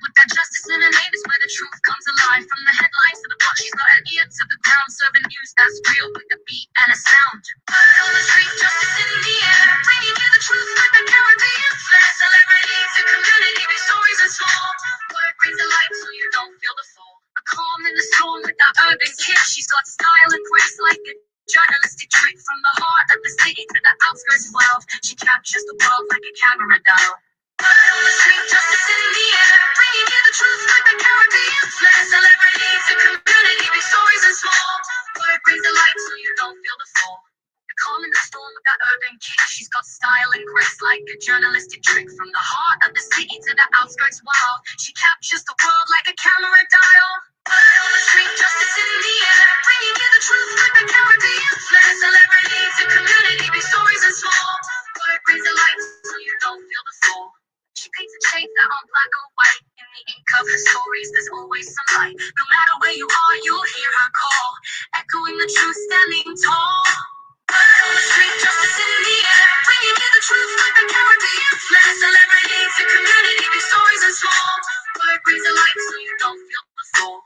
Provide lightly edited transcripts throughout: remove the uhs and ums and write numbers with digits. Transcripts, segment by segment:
with that justice in her name is where the truth comes alive. From the headlines to the plot, she's got an ear to the ground, serving news that's real with a beat and a sound. Word on the street, justice in the air, bringing you the truth like a Caribbean flair. Celebrities and community, big stories and small. Word brings the light so you don't feel the fall. A calm in the storm with that urban kid. She's got style and grace like a journalistic trick. From the heart of the city to the outskirts wild, she captures the world like a camera dial. Word on the street, justice in the air, bringing you the truth like a Caribbean flair. Celebrities and community, big stories and small. Word brings the light so you don't feel the fall. The calm in the storm with that urban kid. She's got style and grace like a journalistic trick. From the heart of the city to the outskirts wild, she captures the world like a camera dial. Word on the street, justice in the air, bringing you the truth like a Caribbean flair. Celebrities and community, big stories and small. Word brings the light so you don't feel the fall. She paints a shade that aren't black or white. In the ink of her stories, there's always some light. No matter where you are, you'll hear her call, echoing the truth, standing tall. Word on the street, justice in the air, bringing you the truth like a Caribbean flair. Celebrities and community, big stories and small. Word brings the light so you don't feel the fall.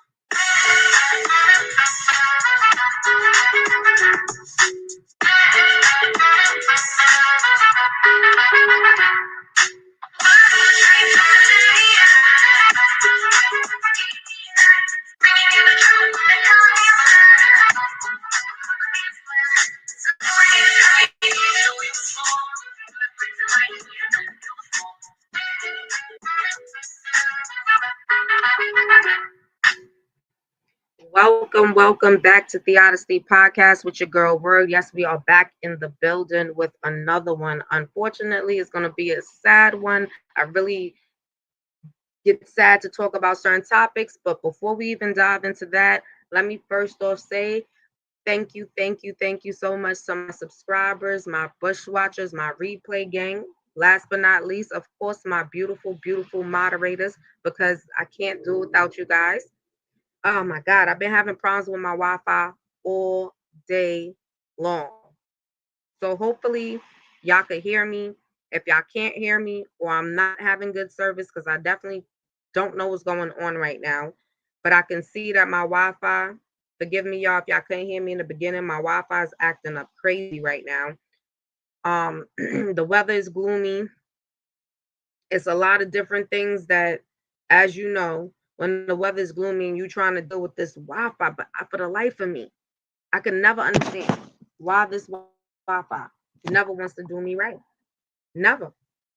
Welcome back to the Odyssey Podcast with your girl Word. Yes, we are back in the building with another one. Unfortunately, it's going to be a sad one. I really get sad to talk about certain topics, but before we even dive into that, let me first off say thank you so much to my subscribers, my bushwatchers, my replay gang. Last but not least, of course, my beautiful moderators, because I can't do it without you guys. Oh my God, I've been having problems with my Wi-Fi all day long. So hopefully y'all could hear me. If y'all can't hear me or I'm not having good service, because I definitely don't know what's going on right now, but I can see that my Wi-Fi, forgive me y'all if y'all couldn't hear me in the beginning, my Wi-Fi is acting up crazy right now. The weather is gloomy. It's a lot of different things that, as you know, when the weather is gloomy and you're trying to deal with this Wi-Fi, but for the life of me, I can never understand why this Wi-Fi never wants to do me right. Never.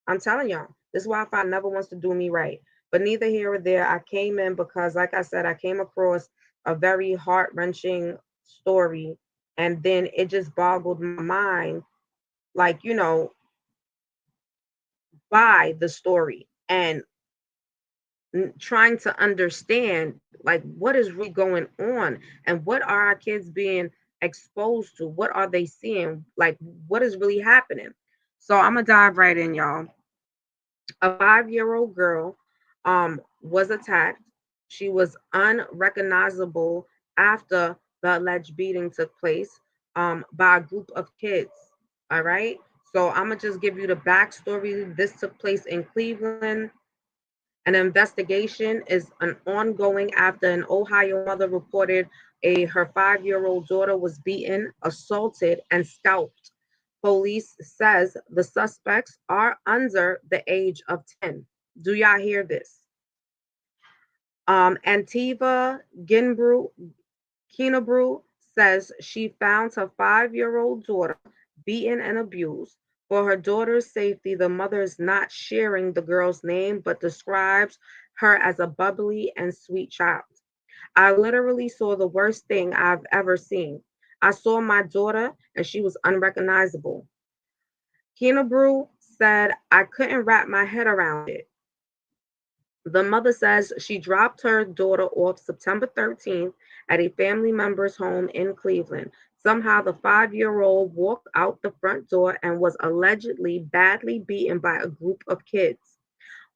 I'm telling y'all, this Wi-Fi never wants to do me right. But neither here or there, I came in because, like I said, I came across a very heart-wrenching story, and then it just boggled my mind, like, by the story and trying to understand like what is really going on and what are our kids being exposed to, what are they seeing, like what is really happening. So I'm gonna dive right in, y'all. A 5-year-old girl was attacked. She was unrecognizable after the alleged beating took place by a group of kids. All right, so I'm gonna just give you the backstory. This took place in Cleveland. An investigation is an ongoing after an Ohio mother reported her 5-year-old daughter was beaten, assaulted, and scalped. Police says the suspects are under the age of 10. Do y'all hear this? Antiva Kinabrew says she found her 5-year-old daughter beaten and abused. For her daughter's safety, the mother is not sharing the girl's name, but describes her as a bubbly and sweet child. I literally saw the worst thing I've ever seen. I saw my daughter and she was unrecognizable. Kinabrew said, I couldn't wrap my head around it. The mother says she dropped her daughter off September 13th at a family member's home in Cleveland. Somehow, the 5-year-old walked out the front door and was allegedly badly beaten by a group of kids.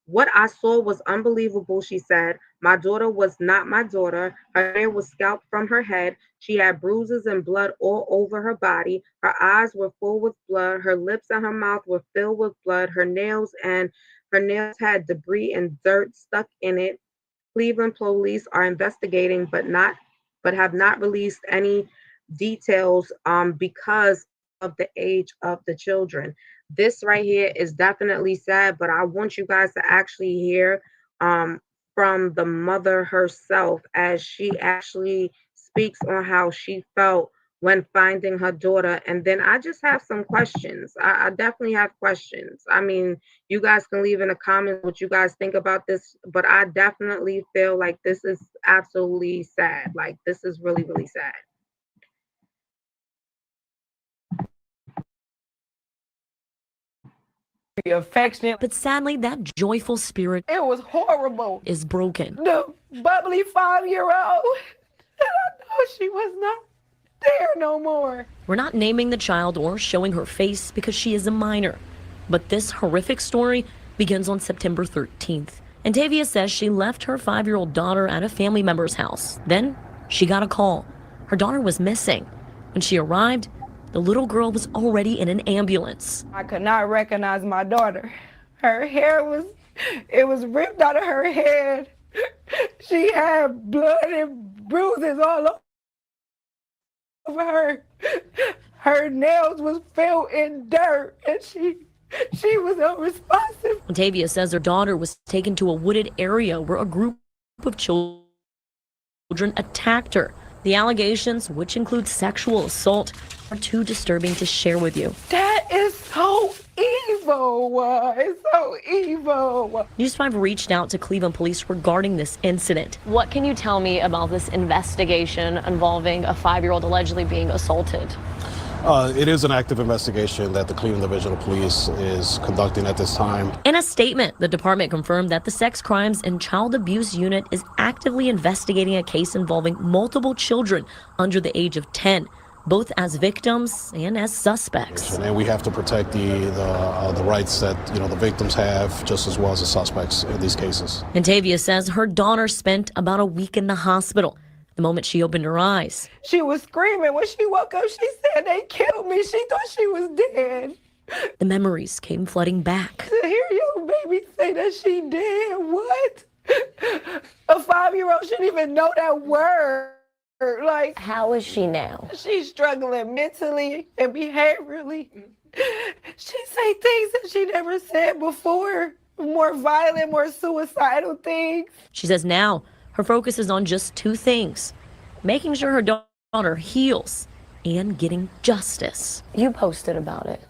What I saw was unbelievable, she said. My daughter was not my daughter. Her hair was scalped from her head. She had bruises and blood all over her body. Her eyes were full with blood. Her lips and her mouth were filled with blood. Her nails and Her nails had debris and dirt stuck in it. Cleveland police are investigating, but have not released any details because of the age of the children. This right here is definitely sad, but I want you guys to actually hear um, from the mother herself as she actually speaks on how she felt when finding her daughter. And then I just have some questions. I definitely have questions. I mean, you guys can leave in the comments what you guys think about this, but I definitely feel like this is absolutely sad. Like, this is really, really sad. Affectionate. But sadly, that joyful spirit It was horrible. is broken. The bubbly 5-year-old, and I know she was not there no more. We're not naming the child or showing her face because she is a minor. But this horrific story begins on September 13th. And Tavia says she left her 5-year-old daughter at a family member's house. Then she got a call. Her daughter was missing. When she arrived, the little girl was already in an ambulance. I could not recognize my daughter. Her hair was ripped out of her head. She had blood and bruises all over her. Her nails was filled in dirt, and she was unresponsive. Tavia says her daughter was taken to a wooded area where a group of children attacked her. The allegations, which include sexual assault, are too disturbing to share with you. That is so evil. It's so evil. News 5 reached out to Cleveland police regarding this incident. What can you tell me about this investigation involving a 5-year-old allegedly being assaulted? It is an active investigation that the Cleveland Division of Police is conducting at this time. In a statement, the department confirmed that the Sex Crimes and Child Abuse Unit is actively investigating a case involving multiple children under the age of 10, both as victims and as suspects. And we have to protect the rights that the victims have, just as well as the suspects in these cases. And Tavia says her daughter spent about a week in the hospital. The moment she opened her eyes, She was screaming. When she woke up, she said they killed me. She thought she was dead. the memories came flooding back. To hear your baby say that she dead, what? A 5-year-old shouldn't even know that word. Like, How is she now? she's struggling mentally and behaviorally. She say things that she never said before. More violent, more suicidal things. She says now her focus is on just two things: making sure her daughter heals and getting justice. You posted about it.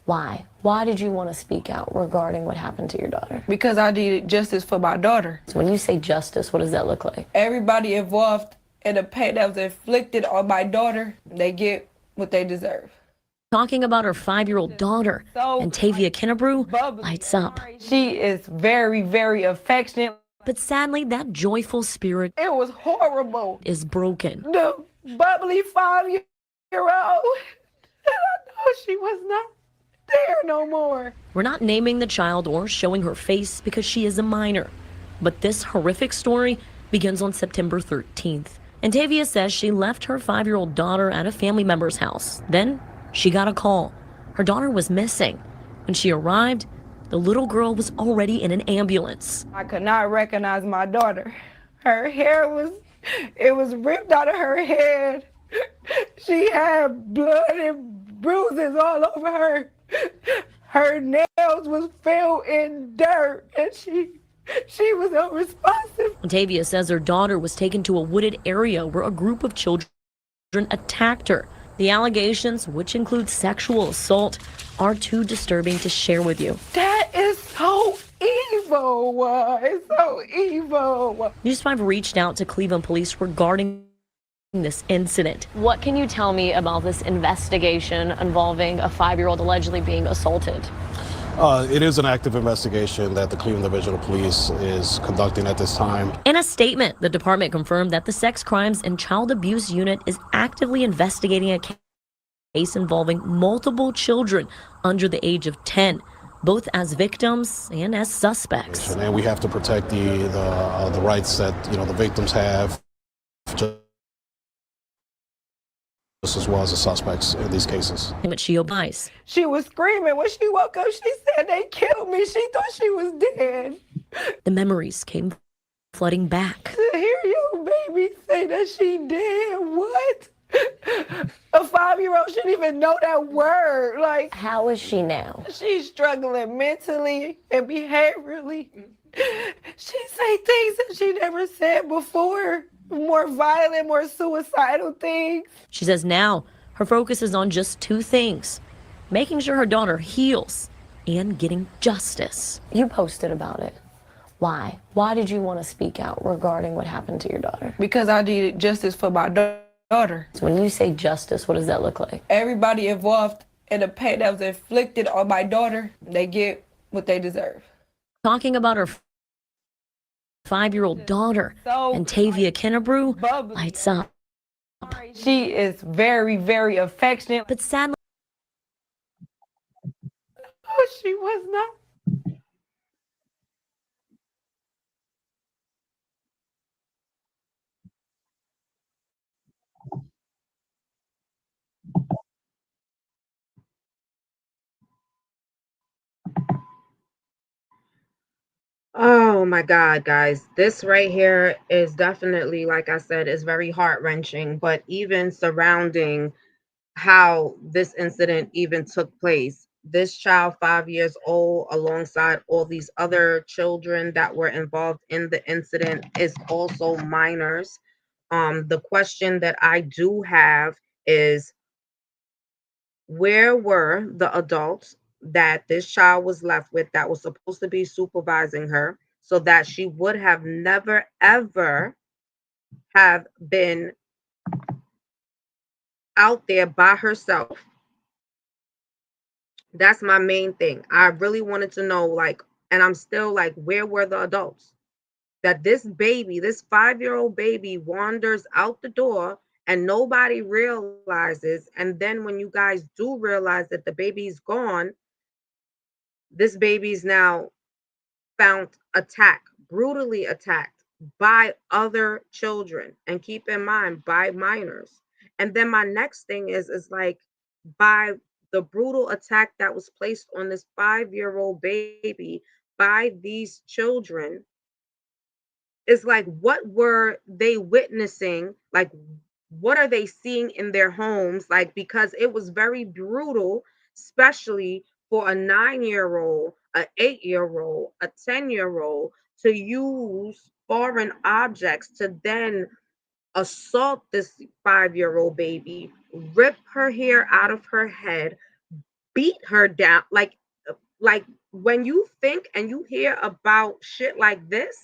Why? Why did you want to speak out regarding what happened to your daughter? Because I needed justice for my daughter. So when you say justice, what does that look like? Everybody involved in the pain that was inflicted on my daughter, they get what they deserve. Talking about her 5-year-old daughter, So and Tavia Kennebrew bubbly. lights up. She is very, very affectionate. But sadly, that joyful spirit It was horrible. is broken. The bubbly 5-year-old, and I know she was not there no more. We're not naming the child or showing her face because she is a minor. But this horrific story begins on September 13th. And Tavia says she left her 5-year-old daughter at a family member's house. Then she got a call. Her daughter was missing. When she arrived, the little girl was already in an ambulance. I could not recognize my daughter. Her hair was ripped out of her head. She had blood and bruises all over her. Her nails was filled in dirt, and she was unresponsive. Tavia says her daughter was taken to a wooded area where a group of children attacked her. The allegations, which include sexual assault, are too disturbing to share with you. That is so evil. It's so evil. News 5 reached out to Cleveland police regarding this incident. What can you tell me about this investigation involving a 5-year-old allegedly being assaulted? It is an active investigation that the Cleveland Division of Police is conducting at this time. In a statement, the department confirmed that the Sex Crimes and Child Abuse Unit is actively investigating a case involving multiple children under the age of 10, both as victims and as suspects. And we have to protect the rights that the victims have, just just as well as the suspects in these cases. But she obeys. She was screaming. When she woke up, she said they killed me. She thought she was dead. The memories came flooding back. To hear your baby say that she dead, what? A 5-year-old shouldn't even know that word. Like, How is she now? she's struggling mentally and behaviorally. She say things that she never said before. More violent, more suicidal things. She says now her focus is on just two things: making sure her daughter heals and getting justice. You posted about it. Why? Why did you want to speak out regarding what happened to your daughter? Because I needed justice for my daughter. So when you say justice, what does that look like? Everybody involved in the pain that was inflicted on my daughter, they get what they deserve. Talking about her 5-year-old daughter, and Tavia Kennebrew lights up. She is very, very affectionate. But sadly, Oh, she was not. Oh my God, guys. This right here is definitely, like I said, is very heart-wrenching, but even surrounding how this incident even took place. This child, 5 years old, alongside all these other children that were involved in the incident, is also minors. The question that I do have is, where were the adults that this child was left with that was supposed to be supervising her so that she would have never ever have been out there by herself? That's my main thing. I really wanted to know, like, and I'm still like, where were the adults? That this baby, this 5-year-old baby, wanders out the door and nobody realizes. And then when you guys do realize that the baby's gone, this baby's now found attacked, brutally attacked by other children. And keep in mind, by minors. And then my next thing is like, by the brutal attack that was placed on this 5-year-old baby by these children, it's like, what were they witnessing? Like, what are they seeing in their homes? Like, because it was very brutal, especially for a 9-year-old, a 8-year-old, a 10-year-old to use foreign objects to then assault this 5-year-old baby, rip her hair out of her head, beat her down. Like when you think and you hear about shit like this,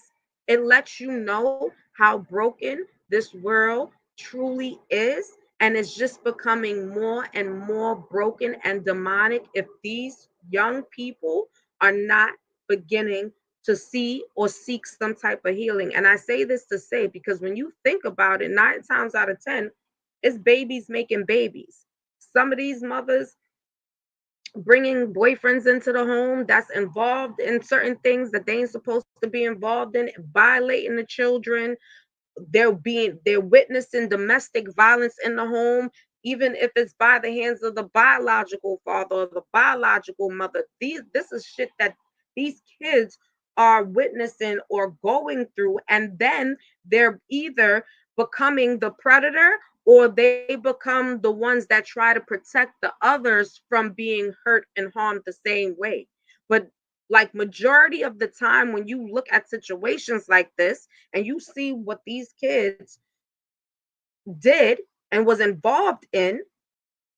it lets you know how broken this world truly is. And it's just becoming more and more broken and demonic if these young people are not beginning to see or seek some type of healing. And I say this to say, because when you think about it, 9 times out of 10, it's babies making babies. Some of these mothers bringing boyfriends into the home that's involved in certain things that they ain't supposed to be involved in, violating the children. They're witnessing domestic violence in the home, even if it's by the hands of the biological father or the biological mother. This is shit that these kids are witnessing or going through, and then they're either becoming the predator or they become the ones that try to protect the others from being hurt and harmed the same way. But like, majority of the time when you look at situations like this and you see what these kids did and was involved in,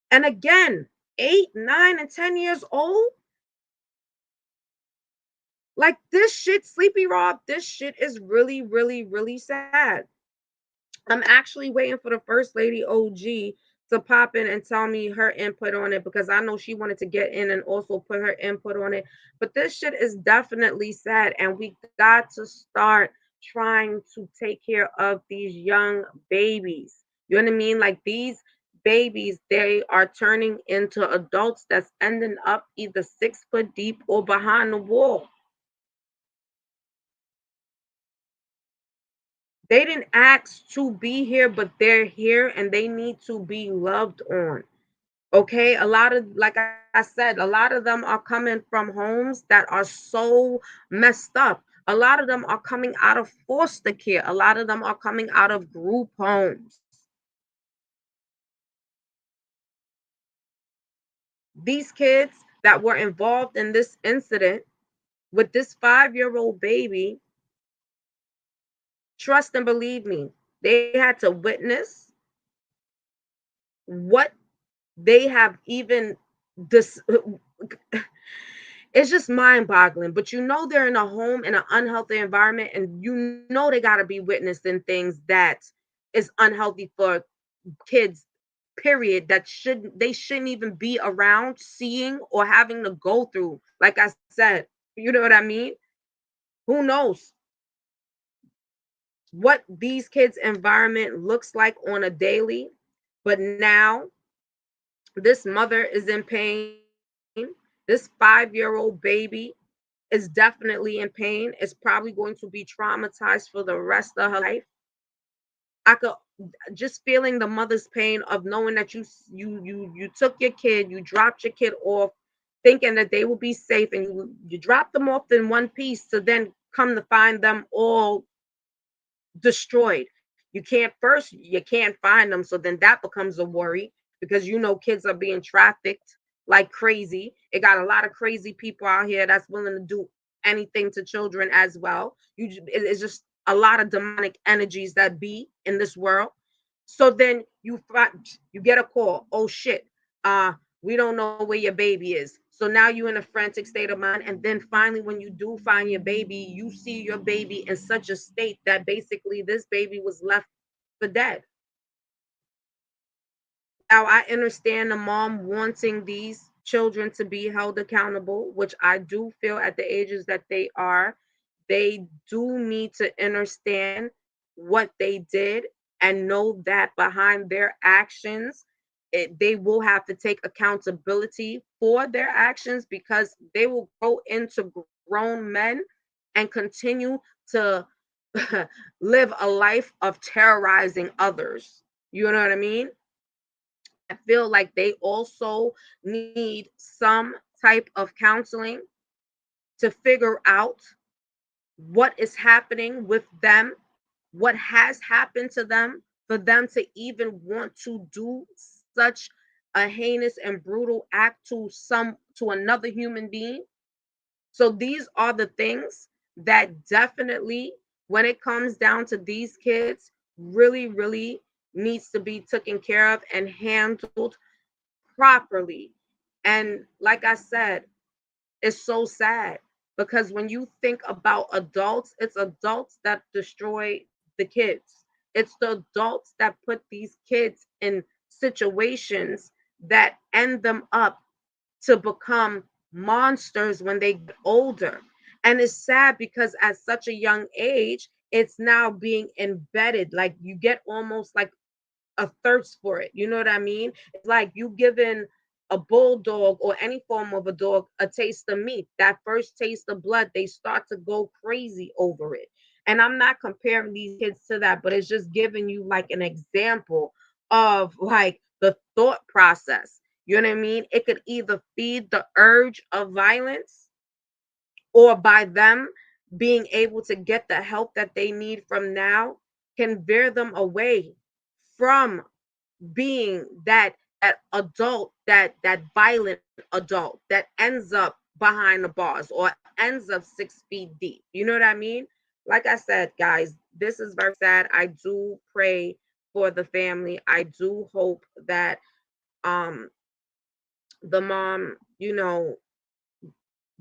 and again, 8, 9, and 10 years old, like, this shit, Sleepy Rob, this shit is really, really, really sad. I'm actually waiting for the first lady OG to pop in and tell me her input on it, because I know she wanted to get in and also put her input on it. But this shit is definitely sad, and we got to start trying to take care of these young babies. You know what I mean? Like, these babies, they are turning into adults that's ending up either 6 foot deep or behind the wall. They didn't ask to be here, but they're here and they need to be loved on. Okay, a lot of, like I said, a lot of them are coming from homes that are so messed up. A lot of them are coming out of foster care. A lot of them are coming out of group homes. These kids that were involved in this incident with this 5-year-old baby, trust and believe me, they had to witness what they have even this. It's just mind-boggling. But you know they're in a home in an unhealthy environment, and you know they got to be witnessing things that is unhealthy for kids. Period. That shouldn't even be around seeing or having to go through. Like I said, you know what I mean? Who knows what these kids' environment looks like on a daily? But now this mother is in pain. This 5-year-old baby is definitely in pain. Is probably going to be traumatized for the rest of her life. I could just feeling the mother's pain of knowing that you took your kid, you dropped your kid off, thinking that they will be safe, and you dropped them off in one piece to then come to find them all destroyed. You can't find them, so then that becomes a worry because you know kids are being trafficked like crazy. It got a lot of crazy people out here that's willing to do anything to children as well. It's just a lot of demonic energies that be in this world. So then you get a call. Oh shit. We don't know where your baby is. So now you're in a frantic state of mind. And then finally, when you do find your baby, you see your baby in such a state that basically this baby was left for dead. Now, I understand the mom wanting these children to be held accountable, which I do feel at the ages that they do need to understand what they did and know that behind their actions, they will have to take accountability for their actions because they will grow into grown men and continue to live a life of terrorizing others. You know what I mean? I feel like they also need some type of counseling to figure out what is happening with them, what has happened to them, for them to even want to do such a heinous and brutal act to another human being. So these are the things that definitely, when it comes down to these kids, really, really needs to be taken care of and handled properly. And like I said, it's so sad because when you think about adults, it's adults that destroy the kids. It's the adults that put these kids in situations that end them up to become monsters when they get older. And it's sad because at such a young age, it's now being embedded. Like you get almost like a thirst for it. You know what I mean? It's like you giving a bulldog or any form of a dog a taste of meat. That first taste of blood, they start to go crazy over it. And I'm not comparing these kids to that, but it's just giving you like an example of like the thought process. You know what I mean? It could either feed the urge of violence or by them being able to get the help that they need from now can veer them away from being that adult, that violent adult that ends up behind the bars or ends up 6 feet deep. You know what I mean? Like I said, guys, this is very sad. I do pray for the family. I do hope that um the mom,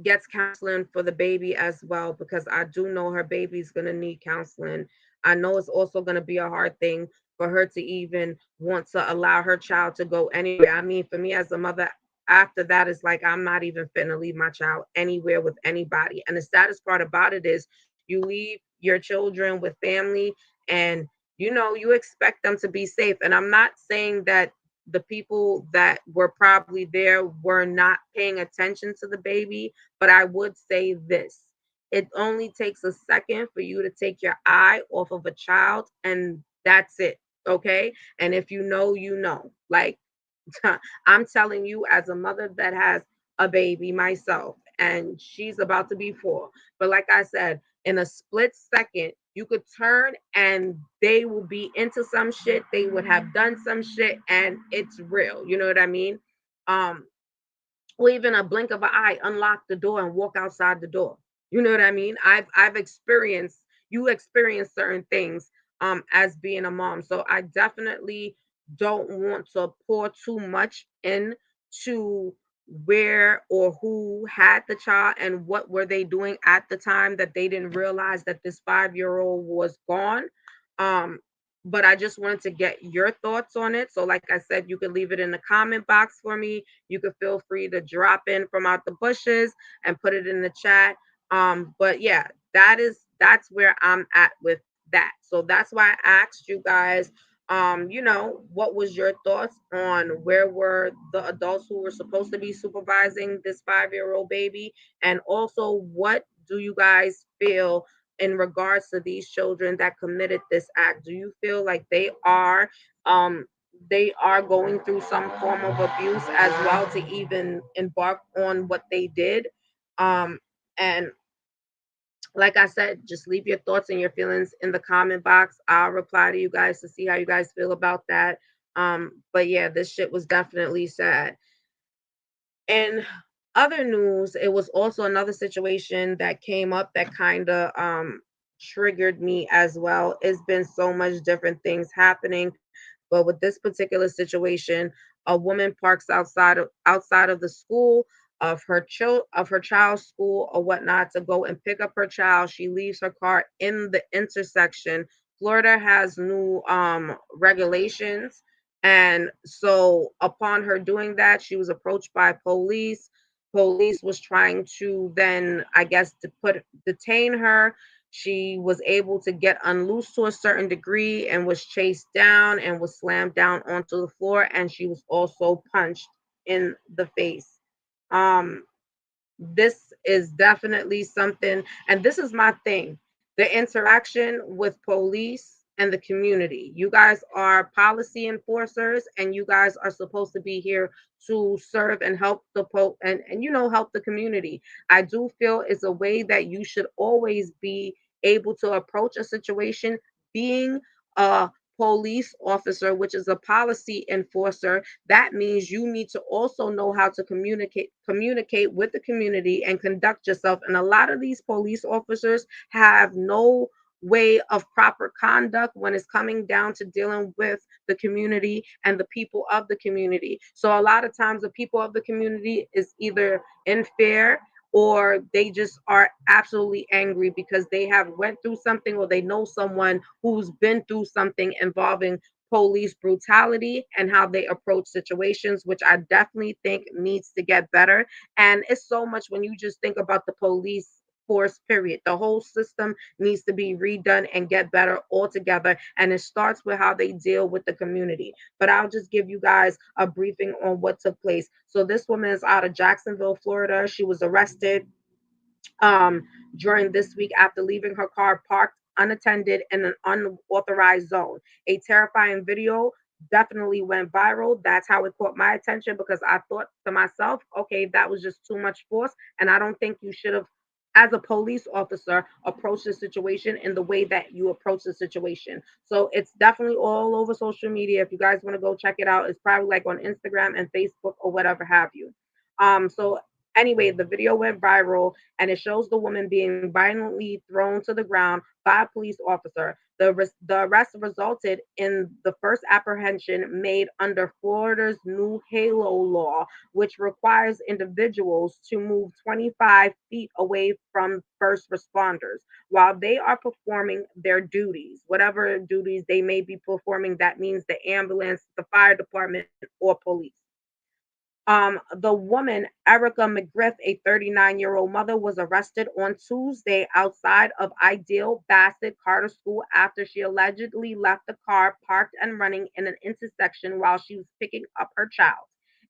gets counseling for the baby as well, because I do know her baby's going to need counseling. I know it's also going to be a hard thing for her to even want to allow her child to go anywhere. I mean, for me as a mother, after that, it's like I'm not even fitting to leave my child anywhere with anybody. And the saddest part about it is you leave your children with family and you expect them to be safe. And I'm not saying that the people that were probably there were not paying attention to the baby, but I would say this. It only takes a second for you to take your eye off of a child, and that's it. Okay. And if you know, you know. Like, I'm telling you, as a mother that has a baby myself, and she's about to be 4. But like I said, in a split second, you could turn and they will be into some shit. They would have done some shit, and it's real. You know what I mean? Um, or even a blink of an eye, unlock the door and walk outside the door. You know what I mean? I've experienced you experience certain things as being a mom. So I definitely don't want to pour too much into where or who had the child and what were they doing at the time that they didn't realize that this 5-year-old was gone. Um but I just wanted to get your thoughts on it. So like I said, you could leave it in the comment box for me. You could feel free to drop in from out the bushes and put it in the chat. But yeah, that's where I'm at with that. So that's why I asked you guys, what was your thoughts on where were the adults who were supposed to be supervising this 5-year-old baby? And also, what do you guys feel in regards to these children that committed this act? Do you feel like um they are going through some form of abuse as well to even embark on what they did? And like I said, just leave your thoughts and your feelings in the comment box. I'll reply to you guys to see how you guys feel about that. But yeah, this shit was definitely sad. In other news, it was also another situation that came up that kind of triggered me as well. It's been so much different things happening, but with this particular situation, a woman parks outside of the school of her child's school or whatnot to go and pick up her child. She leaves her car in the intersection. Florida has new regulations, and so upon her doing that, she was approached by police. Police was trying to then, I guess, to detain her. She was able to get unloosed to a certain degree and was chased down and was slammed down onto the floor, and she was also punched in the face. Um, this is definitely something, and this is my thing, the interaction with police and the community. You guys are policy enforcers, and you guys are supposed to be here to serve and help and help the community. I do feel it's a way that you should always be able to approach a situation. Being a police officer, which is a policy enforcer, that means you need to also know how to communicate with the community and conduct yourself. And a lot of these police officers have no way of proper conduct when it's coming down to dealing with the community and the people of the community. So a lot of times the people of the community is either in fear, or they just are absolutely angry because they have went through something, or they know someone who's been through something involving police brutality and how they approach situations, which I definitely think needs to get better. And it's so much when you just think about the police force, period. The whole system needs to be redone and get better altogether. And it starts with how they deal with the community. But I'll just give you guys a briefing on what took place. So this woman is out of Jacksonville, Florida. She was arrested um, during this week after leaving her car parked unattended in an unauthorized zone. A terrifying video definitely went viral. That's how it caught my attention, because I thought to myself, okay, that was just too much force. And I don't think you should have, as a police officer, approach the situation in the way that you approach the situation. So it's definitely all over social media. If you guys want to go check it out, it's probably like on Instagram and Facebook or whatever have you. So anyway, the video went viral, and it shows the woman being violently thrown to the ground by a police officer. The arrest resulted in the first apprehension made under Florida's new HALO law, which requires individuals to move 25 feet away from first responders while they are performing their duties, whatever duties they may be performing. That means the ambulance, the fire department, or police. The woman, Erica McGriff, a 39-year-old mother, was arrested on Tuesday outside of Ideal Bassett Carter School after she allegedly left the car parked and running in an intersection while she was picking up her child.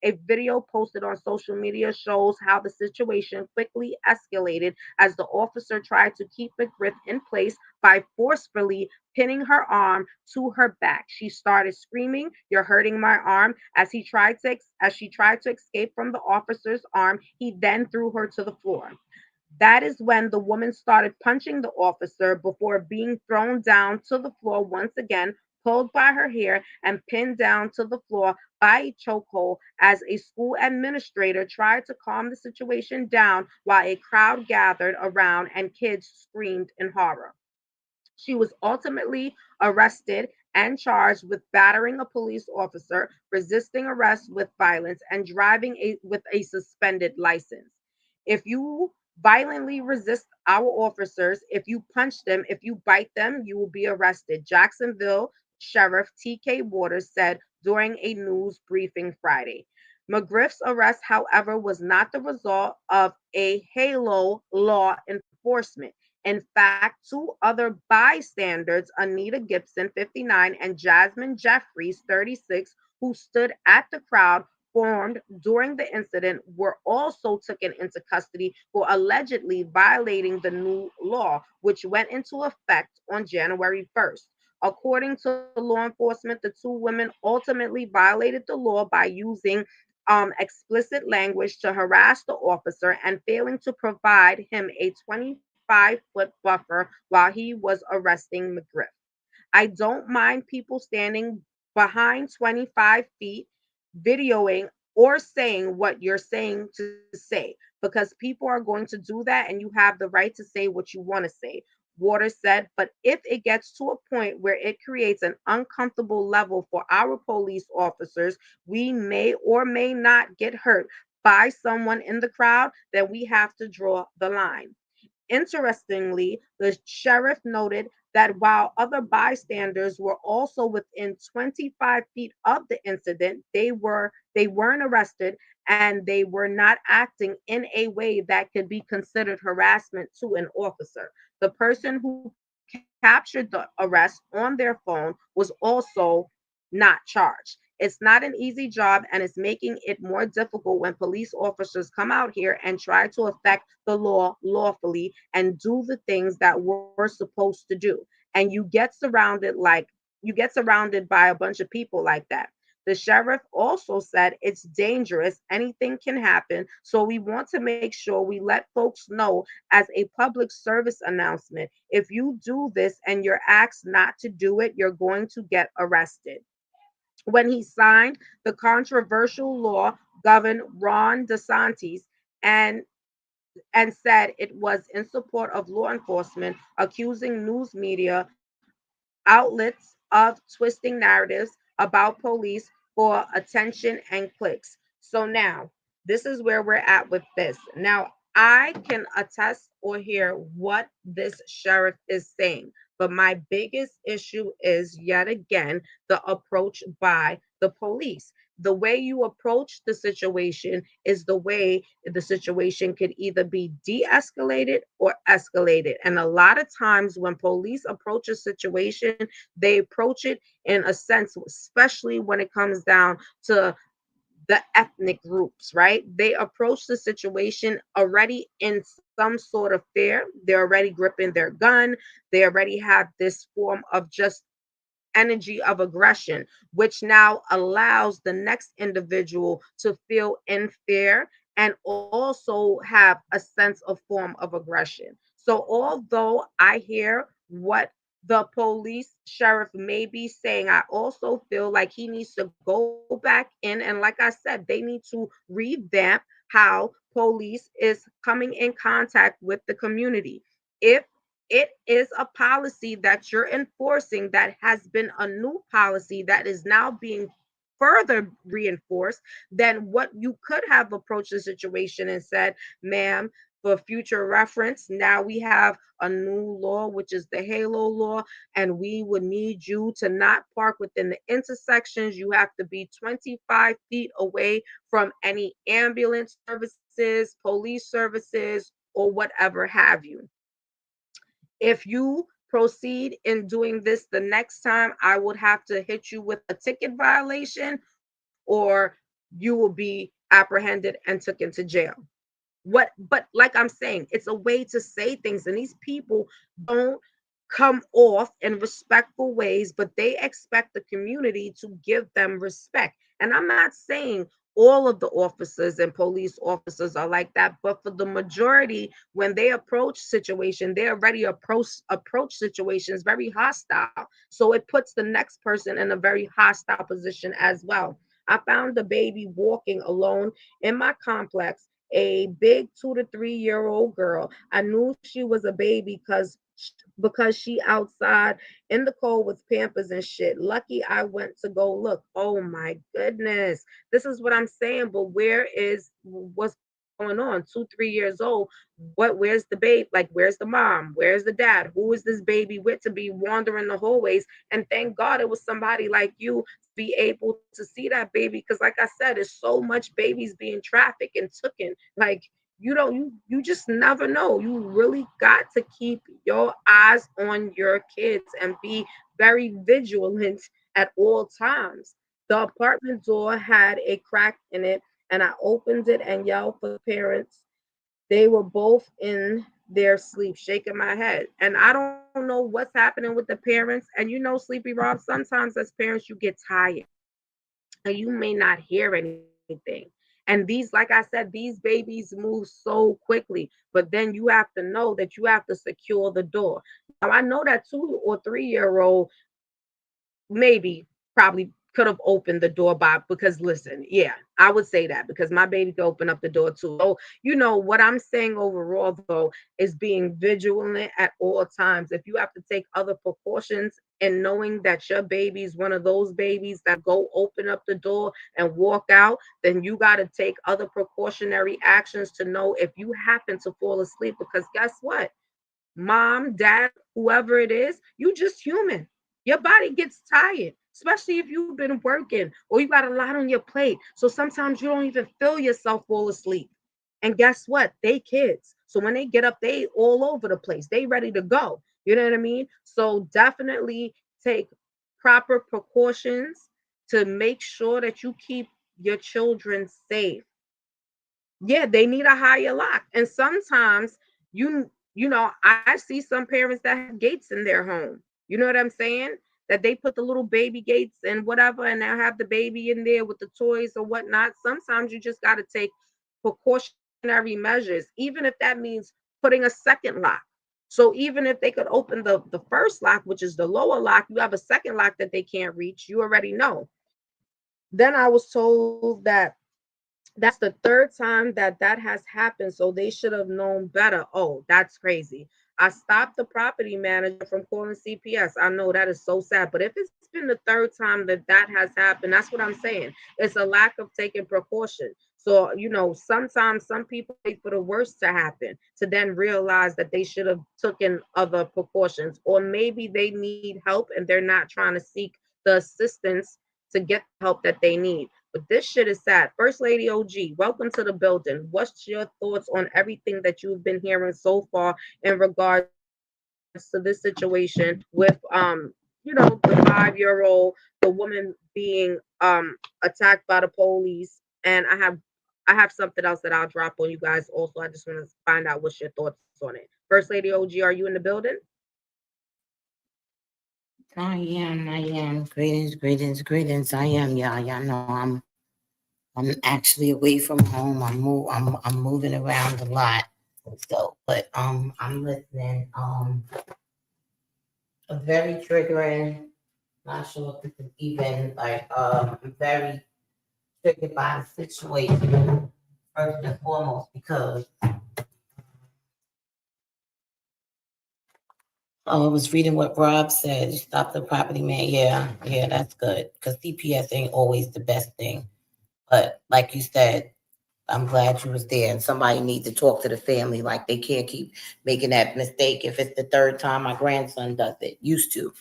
A video posted on social media shows how the situation quickly escalated as the officer tried to keep McGriff in place by forcefully pinning her arm to her back. She started screaming, "You're hurting my arm." As she tried to escape from the officer's arm, he then threw her to the floor. That is when the woman started punching the officer before being thrown down to the floor once again, pulled by her hair and pinned down to the floor by a chokehold as a school administrator tried to calm the situation down while a crowd gathered around and kids screamed in horror. She was ultimately arrested and charged with battering a police officer, resisting arrest with violence, and with a suspended license. If you violently resist our officers, if you punch them, if you bite them, you will be arrested. Jacksonville Sheriff T.K. Waters said during a news briefing Friday. McGriff's arrest, however, was not the result of a halo law enforcement. In fact, two other bystanders, Anita Gibson, 59, and Jasmine Jeffries, 36, who stood at the crowd formed during the incident, were also taken into custody for allegedly violating the new law, which went into effect on January 1st. According to law enforcement, the two women ultimately violated the law by using explicit language to harass the officer and failing to provide him a 25-foot buffer while he was arresting McGriff. I don't mind people standing behind 25 feet, videoing or saying what you're saying to say, because people are going to do that and you have the right to say what you want to say. Waters said, but if it gets to a point where it creates an uncomfortable level for our police officers, we may or may not get hurt by someone in the crowd, then we have to draw the line. Interestingly, the sheriff noted that while other bystanders were also within 25 feet of the incident, they weren't arrested and they were not acting in a way that could be considered harassment to an officer. The person who captured the arrest on their phone was also not charged. It's not an easy job and it's making it more difficult when police officers come out here and try to affect the law lawfully and do the things that we're supposed to do. And you get surrounded by a bunch of people like that. The sheriff also said it's dangerous, anything can happen, so we want to make sure we let folks know as a public service announcement. If you do this and you're asked not to do it, you're going to get arrested. When he signed the controversial law, Governor Ron DeSantis and and said it was in support of law enforcement, accusing news media outlets of twisting narratives about police for attention and clicks. So now, this is where we're at with this. Now, I can attest or hear what this sheriff is saying, but my biggest issue is yet again the approach by the police. The way you approach the situation is the way the situation could either be de escalated or escalated. And a lot of times, when police approach a situation, they approach it in a sense, especially when it comes down to the ethnic groups, right? They approach the situation already in some sort of fear. They're already gripping their gun. They already have this form of just energy of aggression, which now allows the next individual to feel in fear and also have a sense of form of aggression. So, although I hear what the police sheriff may be saying, I also feel like he needs to go back in. And like I said, they need to revamp how police is coming in contact with the community. If it is a policy that you're enforcing that has been a new policy that is now being further reinforced, then what you could have approached the situation and said, ma'am, for future reference, now we have a new law, which is the Halo law, and we would need you to not park within the intersections. You have to be 25 feet away from any ambulance services, police services, or whatever have you. If you proceed in doing this the next time, I would have to hit you with a ticket violation or you will be apprehended and taken to jail. But like I'm saying, it's a way to say things, and these people don't come off in respectful ways, but they expect the community to give them respect. And I'm not saying all of the officers and police officers are like that, but for the majority, when they approach situation, they already approach situations very hostile. So it puts the next person in a very hostile position as well. I found the baby walking alone in my complex, a big 2 to 3 year old girl. I knew she was a baby because she outside in the cold with Pampers and shit. Lucky I went to go look. Oh my goodness. This is what I'm saying. But what's going on? 2, 3 years old. Where's the babe? Like, where's the mom? Where's the dad? Who is this baby with to be wandering the hallways? And thank God it was somebody like you to be able to see that baby. Because like I said, there's so much babies being trafficked and taken. Like, you just never know. You really got to keep your eyes on your kids and be very vigilant at all times. The apartment door had a crack in it, and I opened it and yelled for the parents. They were both in their sleep, shaking my head. And I don't know what's happening with the parents. And Sleepy Rob, sometimes as parents, you get tired and you may not hear anything. And these, like I said, these babies move so quickly, but then you have to know that you have to secure the door. Now, I know that 2 or 3 year old maybe probably could have opened the door by, because listen, yeah, I would say that because my baby could open up the door too. So, what I'm saying overall though is being vigilant at all times. If you have to take other precautions and knowing that your baby is one of those babies that go open up the door and walk out, then you got to take other precautionary actions to know if you happen to fall asleep, because guess what? Mom, dad, whoever it is, you just human. Your body gets tired, especially if you've been working or you got a lot on your plate. So sometimes you don't even feel yourself fall asleep. And guess what? They kids. So when they get up, they all over the place. They ready to go. You know what I mean? So definitely take proper precautions to make sure that you keep your children safe. Yeah, they need a higher lock. And sometimes I see some parents that have gates in their home. You know what I'm saying? That they put the little baby gates and whatever, and they'll have the baby in there with the toys or whatnot. Sometimes you just got to take precautionary measures, even if that means putting a second lock. So even if they could open the first lock, which is the lower lock, you have a second lock that they can't reach. You already know. Then I was told that that's the third time that has happened, so they should have known better. Oh, that's crazy. I stopped the property manager from calling CPS. I know that is so sad, but if it's been the third time that has happened, that's what I'm saying. It's a lack of taking precaution. So, sometimes some people wait for the worst to happen to then realize that they should have taken other precautions, or maybe they need help and they're not trying to seek the assistance to get the help that they need. But this shit is sad. First Lady OG, welcome to the building. What's your thoughts on everything that you've been hearing so far in regards to this situation with the 5-year-old, the woman being attacked by the police? And I have something else that I'll drop on you guys also. I just want to find out what's your thoughts on it. First Lady OG, are you in the building? I am. Greetings. I am. Yeah, y'all know I'm actually away from home. I'm moving around a lot. So, but I'm listening. Very triggering. Not sure if this is even like I'm very triggered by the situation first and foremost because I was reading what Rob said. Stop the property man. Yeah, that's good because CPS ain't always the best thing. But like you said, I'm glad you was there, and somebody need to talk to the family. Like they can't keep making that mistake. If it's the third time my grandson does it, used to.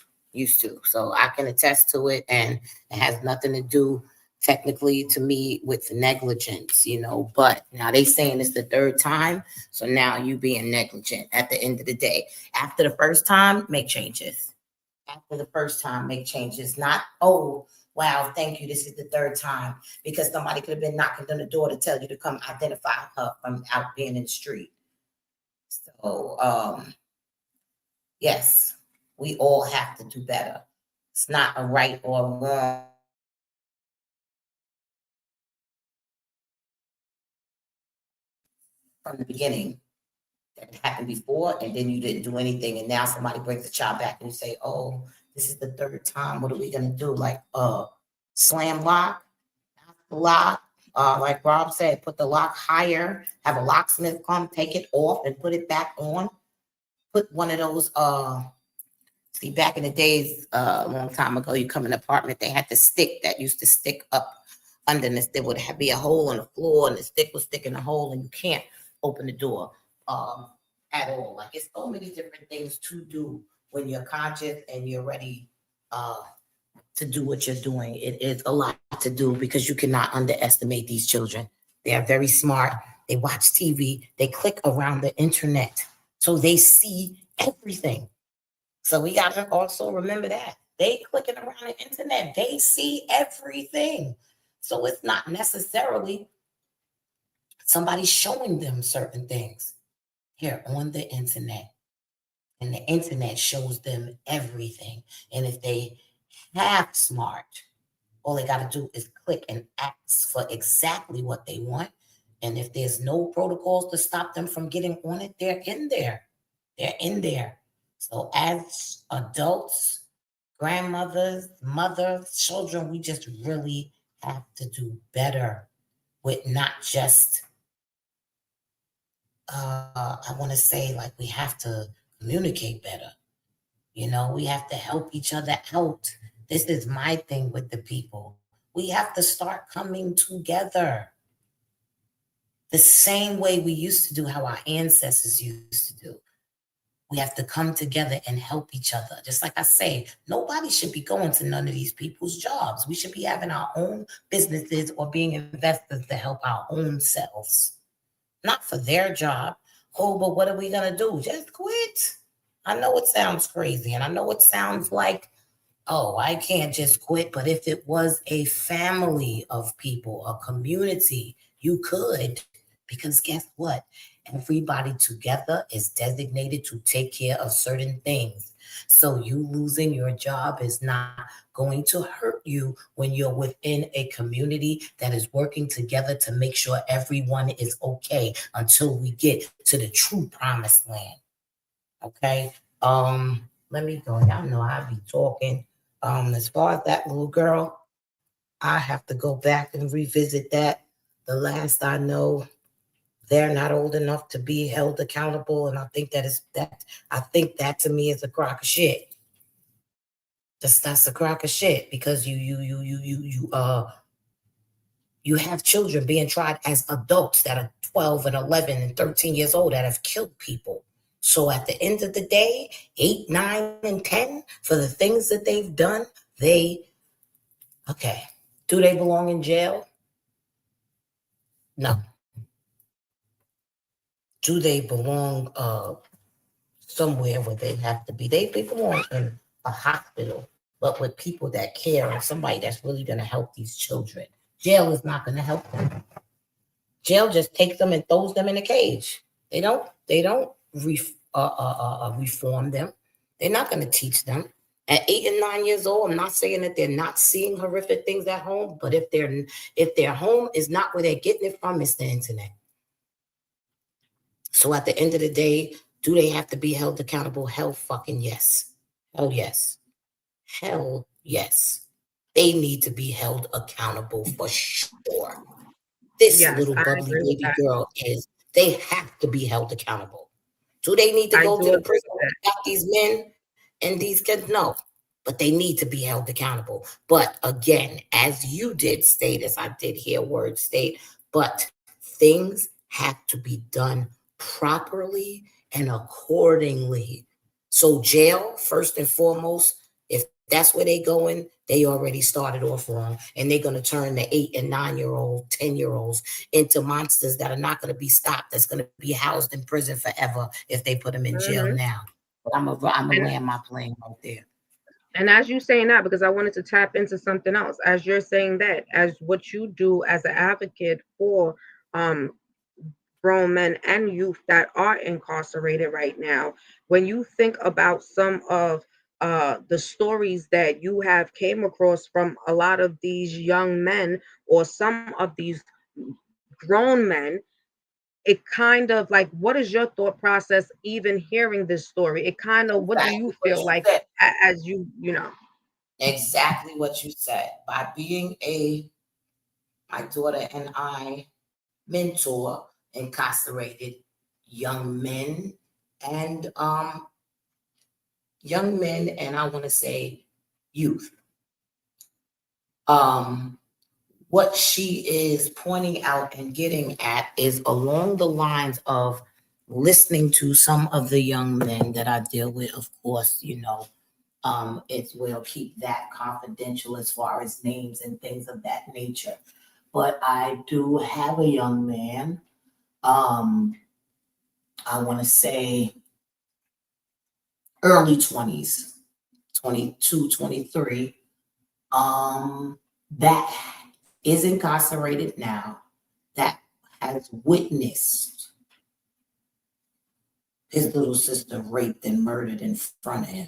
So I can attest to it, and it has nothing to do technically to me with negligence, But now they saying it's the third time, so now you being negligent. At the end of the day, after the first time, make changes. After the first time, make changes. Not wow, thank you, this is the third time, because somebody could have been knocking on the door to tell you to come identify her from out being in the street. So, yes, we all have to do better. It's not a right or wrong. From the beginning, that happened before, and then you didn't do anything, and now somebody brings the child back, and you say, "Oh, this is the third time. What are we gonna do? Like, slam lock, like Rob said, put the lock higher. Have a locksmith come, take it off, and put it back on. Put one of those, see, back in the days, a long time ago, you come in an apartment, they had the stick that used to stick up underneath. There would be a hole in the floor, and the stick was sticking a hole, and you can't open the door at all. Like, it's so many different things to do when you're conscious and you're ready to do what you're doing. It is a lot to do, because you cannot underestimate these children. They are very smart. They watch TV. They click around the internet, so they see everything. So we got to also remember that they clicking around the internet, they see everything. So it's not necessarily somebody showing them certain things here on the internet. And the internet shows them everything. And if they half smart, all they got to do is click and ask for exactly what they want. And if there's no protocols to stop them from getting on it, they're in there. They're in there. So as adults, grandmothers, mothers, children, we just really have to do better with not just, I want to say, like, we have to communicate better. You know, we have to help each other out. This is my thing with the people. We have to start coming together the same way we used to do, how our ancestors used to do. We have to come together and help each other. Just like I say, nobody should be going to none of these people's jobs. We should be having our own businesses or being investors to help our own selves, not for their job. Oh, but what are we going to do? Just quit. I know it sounds crazy, and I know it sounds like, oh, I can't just quit. But if it was a family of people, a community, you could. Because guess what? Everybody together is designated to take care of certain things. So you losing your job is not going to hurt you when you're within a community that is working together to make sure everyone is okay until we get to the true promised land. Okay. Let me go. Y'all know I'll be talking. As far as that little girl, I have to go back and revisit that. The last I know, they're not old enough to be held accountable, and I think that to me is a crock of shit. That's a crock of shit, because you have children being tried as adults that are 12 and 11 and 13 years old that have killed people. So at the end of the day, 8, 9, and 10, for the things that they've done, okay. Do they belong in jail? No. Do they belong somewhere where they have to be? They belong in a hospital, but with people that care and somebody that's really going to help these children. Jail is not going to help them. Jail just takes them and throws them in a cage. They don't reform them. They're not going to teach them. At 8 and 9 years old, I'm not saying that they're not seeing horrific things at home, but if their home is not where they're getting it from, it's the internet. So at the end of the day, do they have to be held accountable? Hell fucking yes. Hell yes. Hell yes. They need to be held accountable for sure. This little bubbly baby girl they have to be held accountable. Do they need to go to the prison without these men and these kids? No, but they need to be held accountable. But again, as you did state, as I did hear words state, but things have to be done properly and accordingly. So jail, first and foremost, if that's where they going, they already started off wrong, and they're going to turn the 8 and 9-year-old, 10-year-olds into monsters that are not going to be stopped. That's going to be housed in prison forever if they put them in jail now. But I'm gonna land my plane right there. And as you saying that, because I wanted to tap into something else, as you're saying that, as what you do as an advocate for um grown men and youth that are incarcerated right now, when you think about some of the stories that you have came across from a lot of these young men or some of these grown men, it kind of like, what is your thought process even hearing this story? It kind of, what do you Exactly what feel you like said. as you know? Exactly what you said. By being my daughter and I mentor incarcerated young men and I want to say youth. What she is pointing out and getting at is along the lines of listening to some of the young men that I deal with. Of course, it will keep that confidential as far as names and things of that nature. But I do have a young man, I want to say early 20s, 22, 23, that is incarcerated now, that has witnessed his little sister raped and murdered in front of him,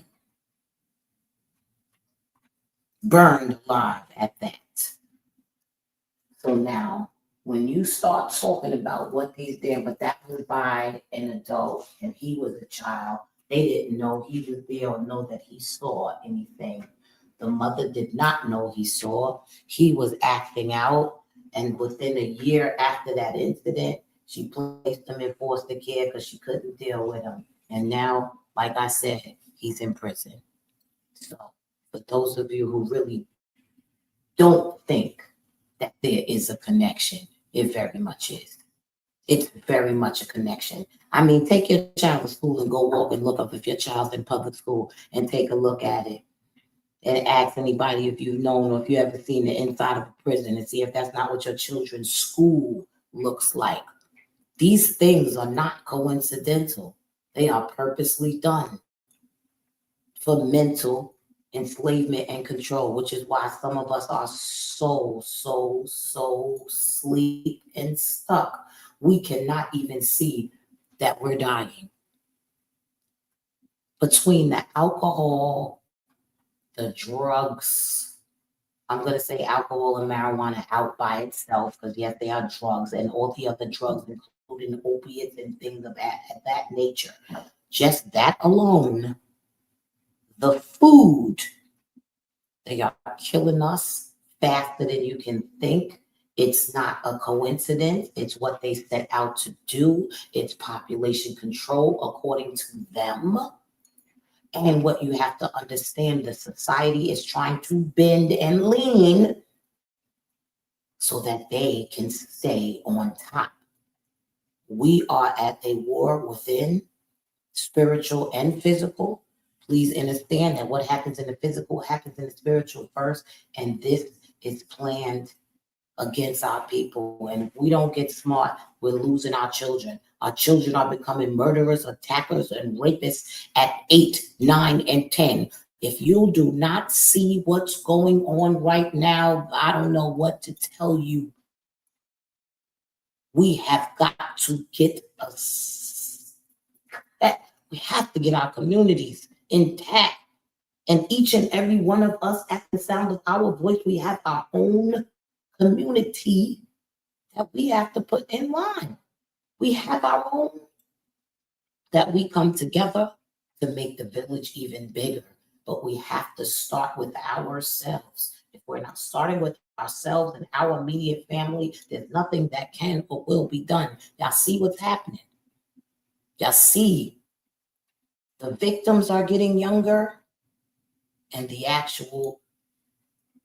burned alive at that. So now, when you start talking about what these did, but that was by an adult and he was a child, they didn't know he was there or know that he saw anything. The mother did not know he saw. He was acting out. And within a year after that incident, she placed him in foster care because she couldn't deal with him. And now, like I said, he's in prison. So, for those of you who really don't think that there is a connection, it very much is. It's very much a connection. I mean, take your child to school and go walk and look up if your child's in public school and take a look at it. And ask anybody if you've known or if you ever seen the inside of a prison and see if that's not what your children's school looks like. These things are not coincidental. They are purposely done for mental enslavement and control, which is why some of us are so sleep and stuck. We cannot even see that we're dying. Between the alcohol, the drugs, I'm going to say alcohol and marijuana out by itself, because yes, they are drugs, and all the other drugs, including opiates and things of that nature. Just that alone, the food, they are killing us faster than you can think. It's not a coincidence. It's what they set out to do. It's population control according to them. And what you have to understand, the society is trying to bend and lean so that they can stay on top. We are at a war within, spiritual and physical. Please understand that what happens in the physical happens in the spiritual first, and this is planned against our people. And if we don't get smart, we're losing our children. Our children are becoming murderers, attackers, and rapists at 8, 9, and 10. If you do not see what's going on right now, I don't know what to tell you. We have got to get us. We have to get our communities intact. And each and every one of us, at the sound of our voice, we have our own community that we have to put in line. We have our own, that we come together to make the village even bigger. But we have to start with ourselves. If we're not starting with ourselves and our immediate family, there's nothing that can or will be done. Y'all see what's happening. Y'all see the victims are getting younger, and the actual,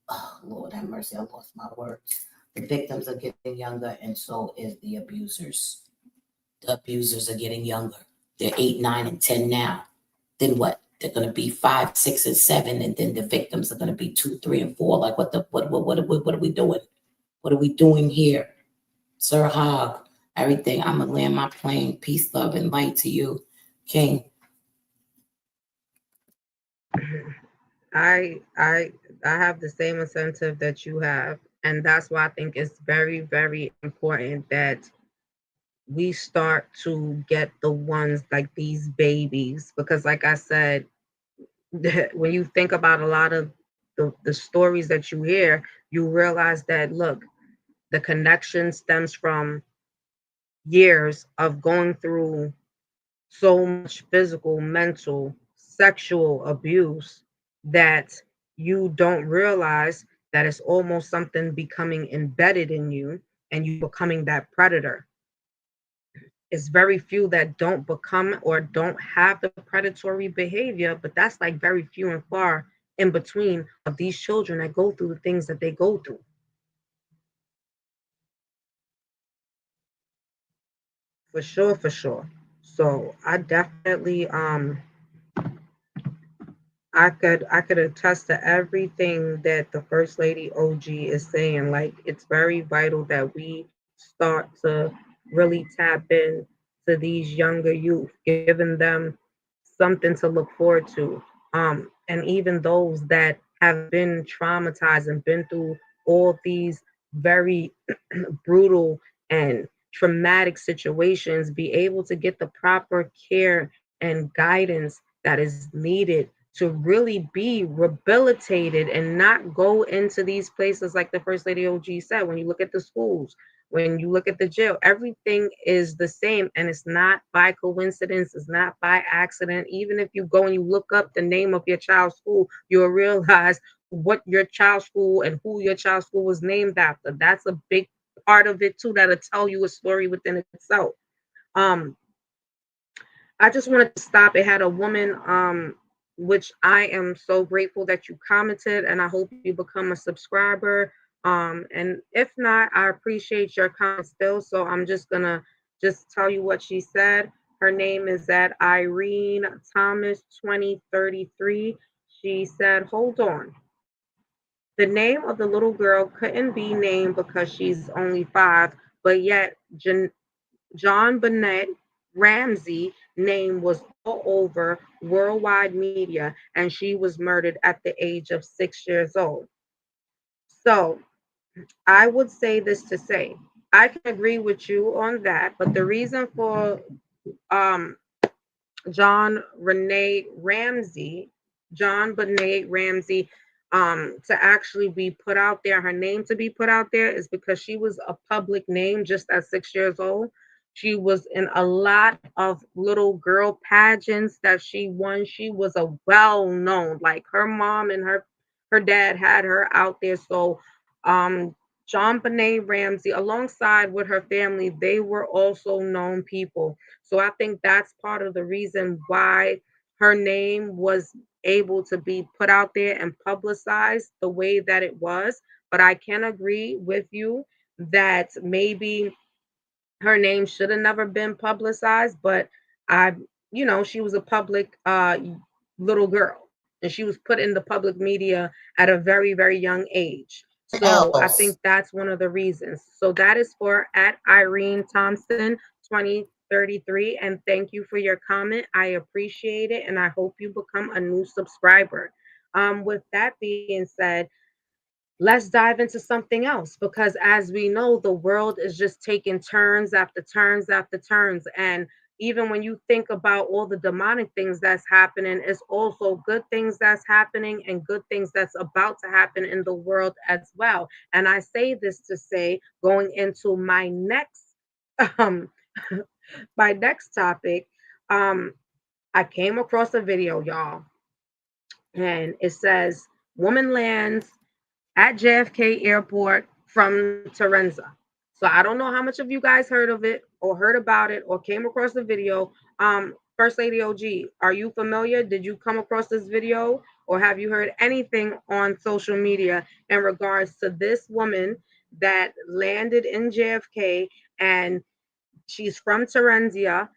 oh, Lord have mercy, I lost my words. The victims are getting younger, and so is the abusers. The abusers are getting younger. They're 8, 9, and 10 now. Then what? They're going to be 5, 6, and 7, and then the victims are going to be 2, 3, and 4. Like, what are we doing? What are we doing here? Sir Hogg, everything. I'm going to land my plane. Peace, love, and light to you, King. I I I have the same incentive that you have, and that's why I think it's very, very important that we start to get the ones like these babies because like I said, when you think about a lot of the stories that you hear, you realize that look, the connection stems from years of going through so much physical, mental, sexual abuse that you don't realize that it's almost something becoming embedded in you and you becoming that predator. It's very few that don't become or don't have the predatory behavior, but that's like very few and far in between of these children that go through the things that they go through. For sure, for sure. So I definitely I could attest to everything that the First Lady OG is saying. Like it's very vital that we start to really tap in to these younger youth, giving them something to look forward to. And even those that have been traumatized and been through all these very brutal and traumatic situations, be able to get the proper care and guidance that is needed to really be rehabilitated and not go into these places like the First Lady OG said. When you look at the schools, when you look at the jail, everything is the same and it's not by coincidence, it's not by accident. Even if you go and you look up the name of your child's school, you'll realize what your child's school and who your child's school was named after. That's a big part of it too, that'll tell you a story within itself. Um, I just wanted to stop. It had a woman, which I am so grateful that you commented, and I hope you become a subscriber. And if not, I appreciate your comment still. So I'm just gonna just tell you what she said. Her name is at Irene Thomas 2033. She said, "Hold on. The name of the little girl couldn't be named because she's only 5, but yet John Bennett Ramsey name was all over worldwide media, and she was murdered at the age of 6 years old." So I would say this to say, I can agree with you on that, but the reason for um, John Renee Ramsey, John Benet Ramsey, to actually be put out there, her name to be put out there is because she was a public name just at 6 years old. She was in a lot of little girl pageants that she won. She was a well known, like her mom and her dad had her out there. So John Benet Ramsey, alongside with her family, they were also known people. So I think that's part of the reason why her name was able to be put out there and publicized the way that it was. But I can agree with you that maybe her name should have never been publicized, but I, she was a public little girl and she was put in the public media at a very, very young age. So I think Else. that's one of the reasons. So that is for at Irene Thompson 2033. And thank you for your comment. I appreciate it. And I hope you become a new subscriber. With that being said, let's dive into something else because as we know the world is just taking turns after turns after turns, and even when you think about all the demonic things that's happening, it's also good things that's happening and good things that's about to happen in the world as well. And I say this to say, going into my next um my next topic, um I came across a video, y'all, and it says woman lands at JFK Airport from Tereza. So I don't know how much of you guys heard of it or heard about it or came across the video. First Lady OG, are you familiar? Did you come across this video or have you heard anything on social media in regards to this woman that landed in JFK and she's from Terentia,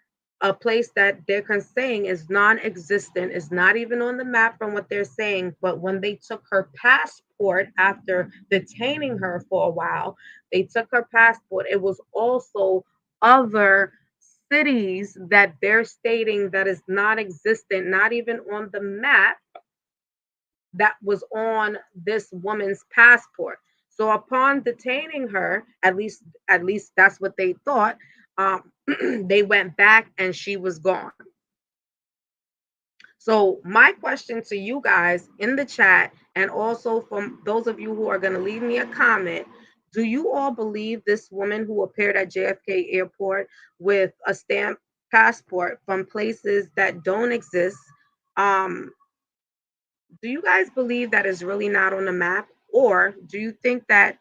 a place that they're saying is non-existent, is not even on the map from what they're saying. But when they took her passport after detaining her for a while, they took her passport. It was also other cities that they're stating that is non-existent, not even on the map, that was on this woman's passport. So upon detaining her, at least that's what they thought. They went back and she was gone. So my question to you guys in the chat, and also from those of you who are going to leave me a comment, do you all believe this woman who appeared at JFK Airport with a stamped passport from places that don't exist, um, do you guys believe that is really not on the map? Or do you think that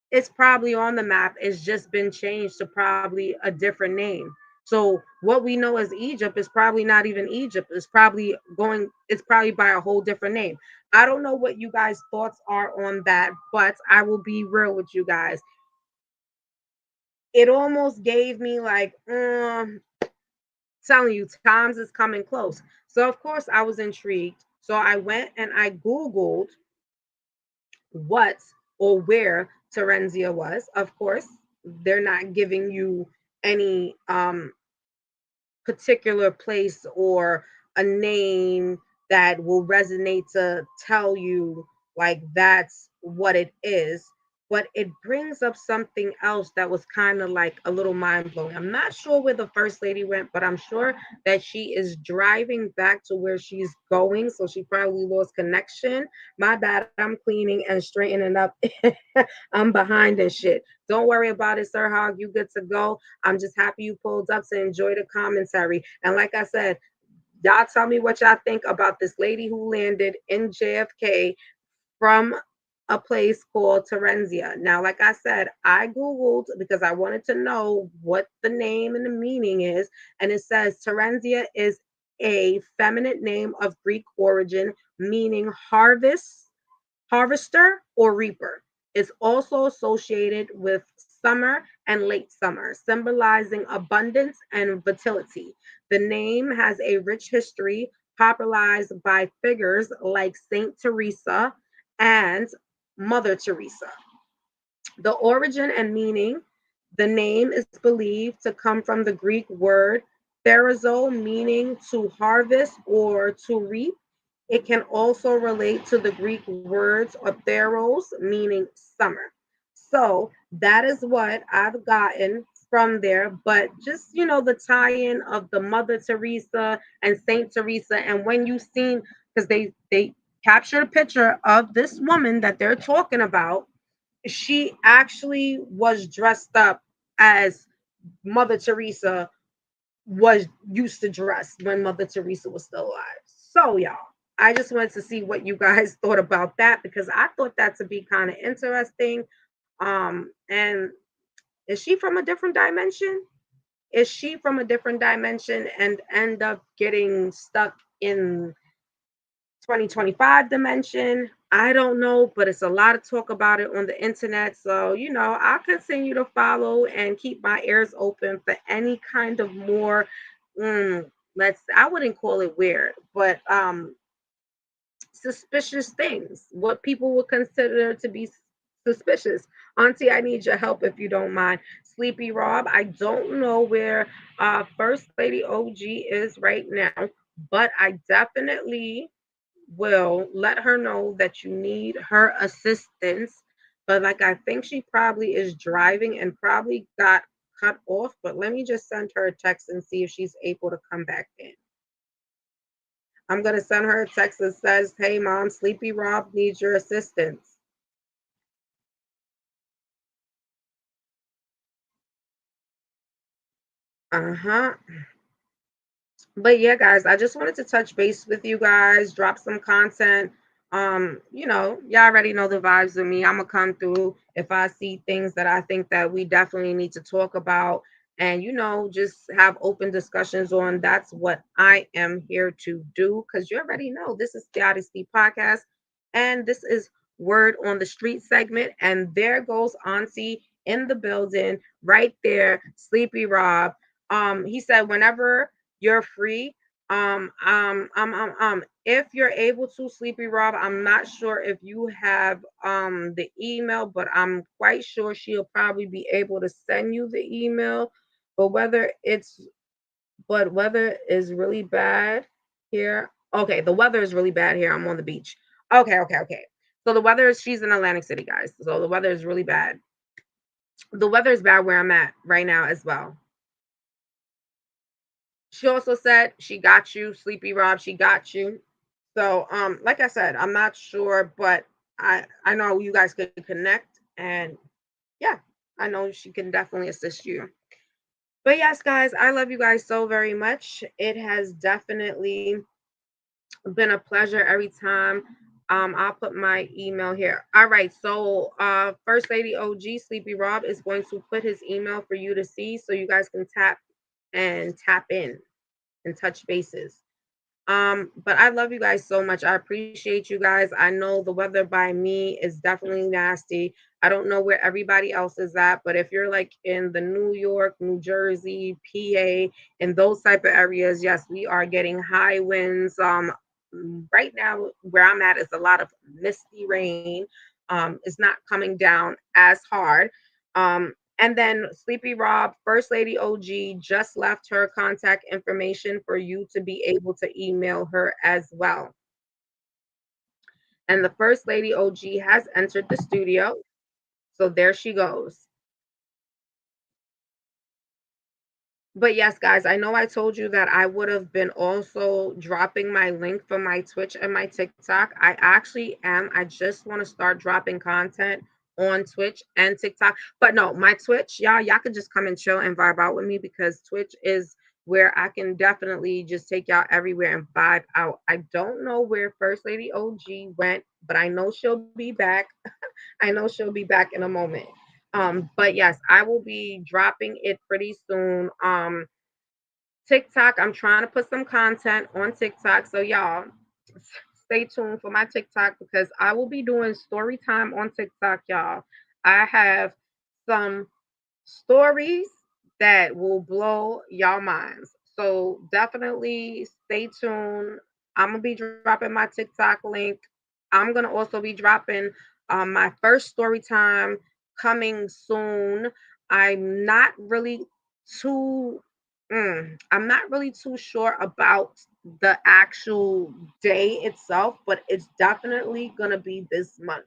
it's probably on the map, it's just been changed to probably a different name? So what we know as Egypt is probably not even Egypt. It's probably by a whole different name. I don't know what you guys' thoughts are on that, but I will be real with you guys. It almost gave me like, telling you, times is coming close. So of course I was intrigued. So I went and I Googled what or where Terenzia was. Of course, they're not giving you any particular place or a name that will resonate to tell you like that's what it is. But it brings up something else that was kind of like a little mind blowing. I'm not sure where the first lady went, but I'm sure that she is driving back to where she's going. So she probably lost connection. My bad. I'm cleaning and straightening up. I'm behind and shit. Don't worry about it, Sir Hog. You good to go. I'm just happy you pulled up to enjoy the commentary. And like I said, y'all tell me what y'all think about this lady who landed in JFK from a place called Terenzia. Now, like I said, I Googled because I wanted to know what the name and the meaning is. And it says Terenzia is a feminine name of Greek origin, meaning harvester or reaper. Is also associated with summer and late summer, symbolizing abundance and fertility. The name has a rich history popularized by figures like Saint Teresa and Mother Teresa. The origin and meaning: the name is believed to come from the Greek word therizo, meaning to harvest or to reap. It can also relate to the Greek words theros, meaning summer. So that is what I've gotten from there. But just, the tie-in of the Mother Teresa and Saint Teresa, and when you seen, because they captured a picture of this woman that they're talking about, she actually was dressed up as Mother Teresa was used to dress when Mother Teresa was still alive. So, y'all, I just wanted to see what you guys thought about that, because I thought that to be kind of interesting. And is she from a different dimension? Is she from a different dimension and end up getting stuck in 2025 dimension? I don't know, but it's a lot of talk about it on the internet. So, I'll continue to follow and keep my ears open for any kind of more, I wouldn't call it weird, but suspicious things, what people would consider to be suspicious. Auntie, I need your help if you don't mind. Sleepy Rob, I don't know where First Lady OG is right now, but I definitely will let her know that you need her assistance. But like, I think she probably is driving and probably got cut off. But let me just send her a text and see if she's able to come back in. I'm going to send her a text that says, "Hey, Mom, Sleepy Rob needs your assistance." Uh-huh. But yeah, guys, I just wanted to touch base with you guys, drop some content. Y'all already know the vibes with me. I'm gonna come through if I see things that I think that we definitely need to talk about, and just have open discussions on. That's what I am here to do, because you already know this is the Odyssey podcast, and this is Word on the Street segment. And there goes Auntie in the building, right there, Sleepy Rob. He said whenever you're free. If you're able to, Sleepy Rob, I'm not sure if you have the email, but I'm quite sure she'll probably be able to send you the email. But weather is really bad here. Okay, the weather is really bad here. I'm on the beach. Okay. So the weather is, she's in Atlantic City, guys. So the weather is really bad. The weather is bad where I'm at right now as well. She also said she got you, Sleepy Rob. She got you. So, like I said, I'm not sure, but I know you guys could connect, and yeah, I know she can definitely assist you. But yes, guys, I love you guys so very much. It has definitely been a pleasure every time. I'll put my email here. All right, so First Lady OG Sleepy Rob is going to put his email for you to see, so you guys can tap in and touch bases. But I love you guys so much. I appreciate you guys. I know the weather by me is definitely nasty. I don't know where everybody else is at, but if you're like in the New York, New Jersey, PA, in those type of areas, yes, we are getting high winds. Right now where I'm at is a lot of misty rain. It's not coming down as hard. And then Sleepy Rob, First Lady OG, just left her contact information for you to be able to email her as well. And the First Lady OG has entered the studio. So there she goes. But yes, guys, I know I told you that I would have been also dropping my link for my Twitch and my TikTok. I actually am. I just want to start dropping content on Twitch and TikTok. But no, my Twitch, y'all could just come and chill and vibe out with me, because Twitch is where I can definitely just take y'all everywhere and vibe out. I don't know where First Lady OG went, but I know she'll be back. I know she'll be back in a moment. But yes, I will be dropping it pretty soon. TikTok, I'm trying to put some content on TikTok. So y'all stay tuned for my TikTok, because I will be doing story time on TikTok, y'all. I have some stories that will blow y'all minds. So definitely stay tuned. I'm gonna be dropping my TikTok link. I'm gonna also be dropping my first story time coming soon. I'm not really too I'm not really too sure about the actual day itself, but it's definitely gonna be this month.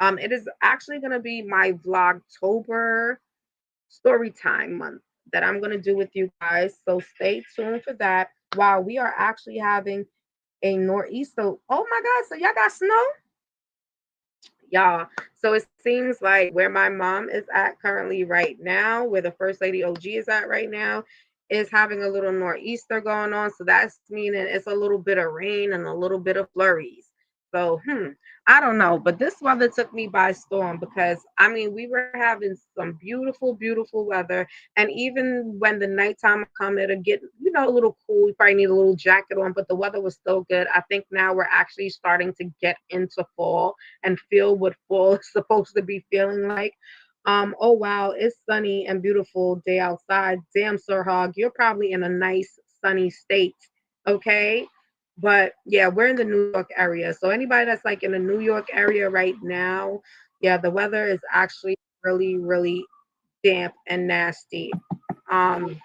It is actually gonna be my Vlogtober story time month that I'm going to do with you guys. So stay tuned for that. Wow, we are actually having a nor'easter. Oh my God. So y'all got snow? Y'all. So it seems like where my mom is at currently right now, where the First Lady OG is at right now, is having a little nor'easter going on. So that's meaning it's a little bit of rain and a little bit of flurries. So, I don't know, but this weather took me by storm, because I mean, we were having some beautiful, beautiful weather. And even when the nighttime come, it'll get, a little cool. You probably need a little jacket on, but the weather was still good. I think now we're actually starting to get into fall and feel what fall is supposed to be feeling like. Oh wow, it's sunny and beautiful day outside. Damn, Sir Hog, you're probably in a nice sunny state. Okay. But yeah, we're in the New York area. So anybody that's like in the New York area right now, yeah, the weather is actually really, really damp and nasty. Um,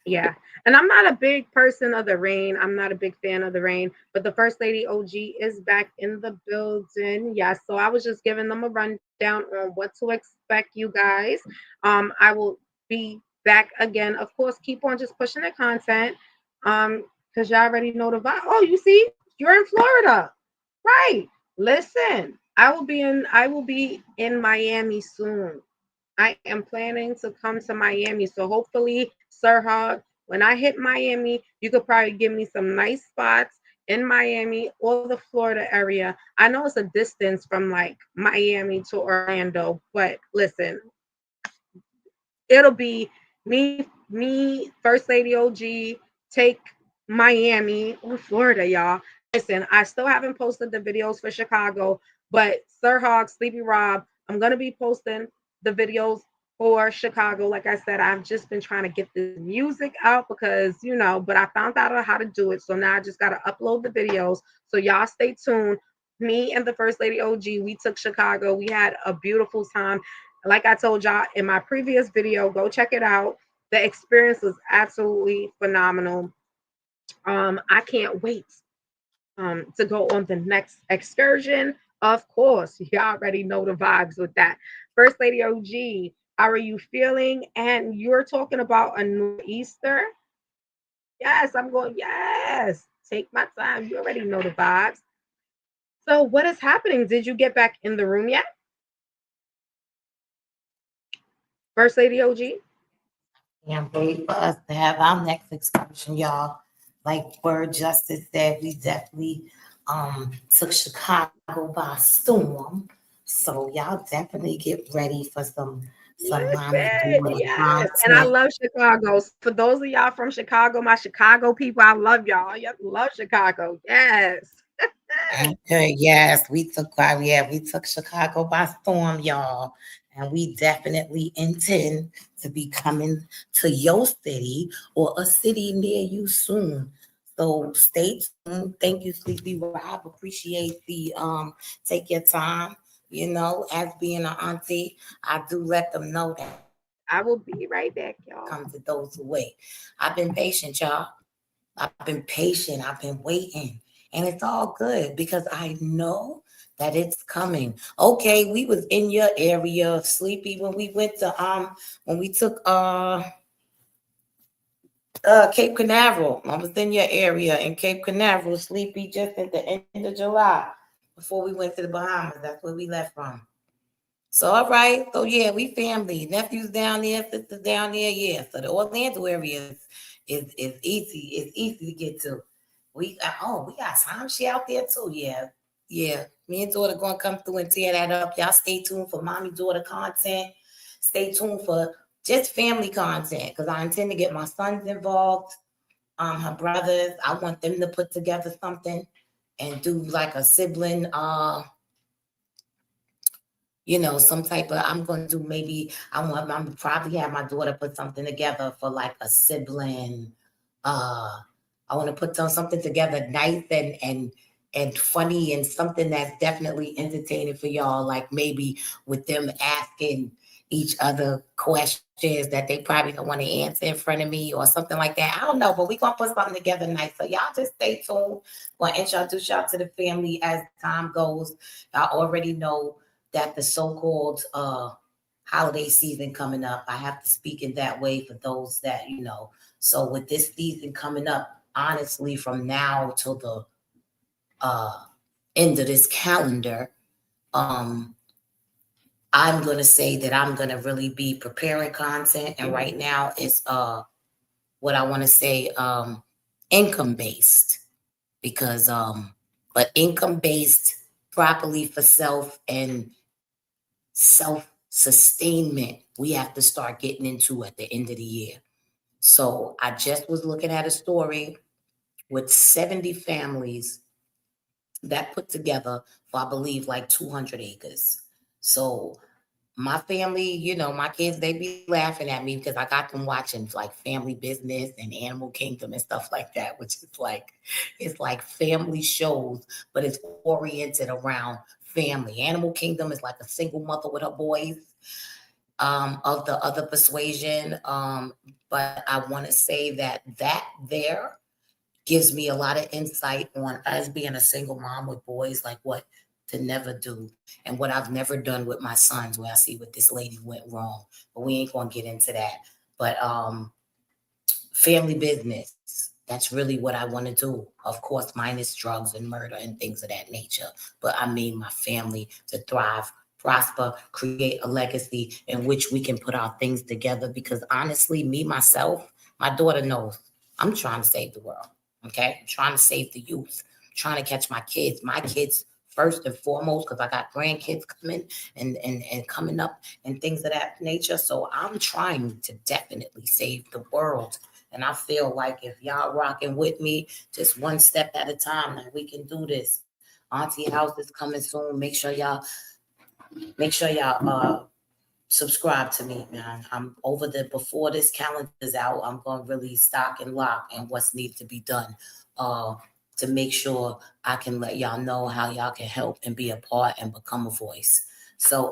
yeah. And I'm not a big person of the rain. I'm not a big fan of the rain, but the First Lady OG is back in the building. Yeah. So I was just giving them a rundown on what to expect, you guys. I will be back again. Of course, keep on just pushing the content. Because y'all already know the vibe. Oh, you see, you're in Florida. Right. Listen, I will be in Miami soon. I am planning to come to Miami. So hopefully, Sir Hog, when I hit Miami, you could probably give me some nice spots in Miami or the Florida area. I know it's a distance from like Miami to Orlando, but listen, it'll be me, First Lady OG, take Miami or Florida, y'all. Listen, I still haven't posted the videos for Chicago, but Sir Hog, Sleepy Rob, I'm gonna be posting the videos for Chicago. Like I said, I've just been trying to get the music out because, but I found out how to do it. So now I just gotta upload the videos. So y'all stay tuned. Me and the First Lady OG, we took Chicago. We had a beautiful time. Like I told y'all in my previous video, go check it out. The experience was absolutely phenomenal. I can't wait. to go on the next excursion. Of course, you already know the vibes with that. First Lady OG, how are you feeling? And you're talking about a new Easter. Yes, I'm going, yes. Take my time. You already know the vibes. So, what is happening? Did you get back in the room yet? First Lady OG? Can't wait for us to have our next excursion, y'all. Like Word Justice said, we definitely took Chicago by storm. So y'all definitely get ready for some mommy Listen, daughter yes. And I content. love Chicago. For those of y'all from Chicago, my Chicago people, I love y'all. I love Chicago. Yes. Okay, yes, we took Chicago by storm, y'all. And we definitely intend to be coming to your city or a city near you soon. So stay tuned. Thank you, Sleepy Rob. Appreciate the take your time. As being an auntie, I do let them know that I will be right back, y'all. come to those who wait. I've been patient, y'all. I've been patient. I've been waiting. And it's all good because I know that it's coming. Okay, we was in your area, Sleepy, when we went to when we took Cape Canaveral. I was in your area in Cape Canaveral, Sleepy, just at the end of July before we went to the Bahamas. That's where we left from. So all right, so yeah, we family. Nephews down there, sisters down there, yeah. So the Orlando area is easy. It's easy to get to. We got Samshi out there too. Yeah. Yeah. Me and daughter gonna come through and tear that up. Y'all stay tuned for mommy daughter content. Stay tuned for just family content because I intend to get my sons involved, her brothers. I want them to put together something and do like a sibling some type of, I'm going to do maybe, I'm probably have my daughter put something together for like a sibling. I want to put something together nice and funny and something that's definitely entertaining for y'all. Like maybe with them asking each other questions that they probably don't want to answer in front of me or something like that. I don't know, but we're going to put something together nice. So y'all just stay tuned. We'll introduce y'all to the family as time goes. Y'all already know that the so-called holiday season coming up, I have to speak in that way for those that, So with this season coming up, honestly, from now till the end of this calendar, I'm going to say that I'm going to really be preparing content. And right now it's what I want to say income-based because but income-based properly for self and self-sustainment we have to start getting into at the end of the year. So I just was looking at a story with 70 families that put together for, I believe, like 200 acres. So my family, my kids, they be laughing at me because I got them watching like Family Business and Animal Kingdom and stuff like that, which is it's like family shows, but it's oriented around family. Animal Kingdom is like a single mother with her boys of the other persuasion. But I want to say that there gives me a lot of insight on us being a single mom with boys, like what to never do and what I've never done with my sons, where I see what this lady went wrong. But we ain't gonna get into that. But family business, that's really what I want to do. Of course, minus drugs and murder and things of that nature. But I mean my family to thrive, prosper, create a legacy in which we can put our things together. Because honestly, me, myself, my daughter knows I'm trying to save the world. Okay, I'm trying to save the youth. I'm trying to catch my kids first and foremost, because I got grandkids coming and coming up and things of that nature. So I'm trying to definitely save the world. And I feel like if y'all rocking with me, just one step at a time, that we can do this. Auntie House is coming soon. Make sure y'all subscribe to me, man. I'm before this calendar is out, I'm going to really stock and lock and what's needed to be done to make sure I can let y'all know how y'all can help and be a part and become a voice. So,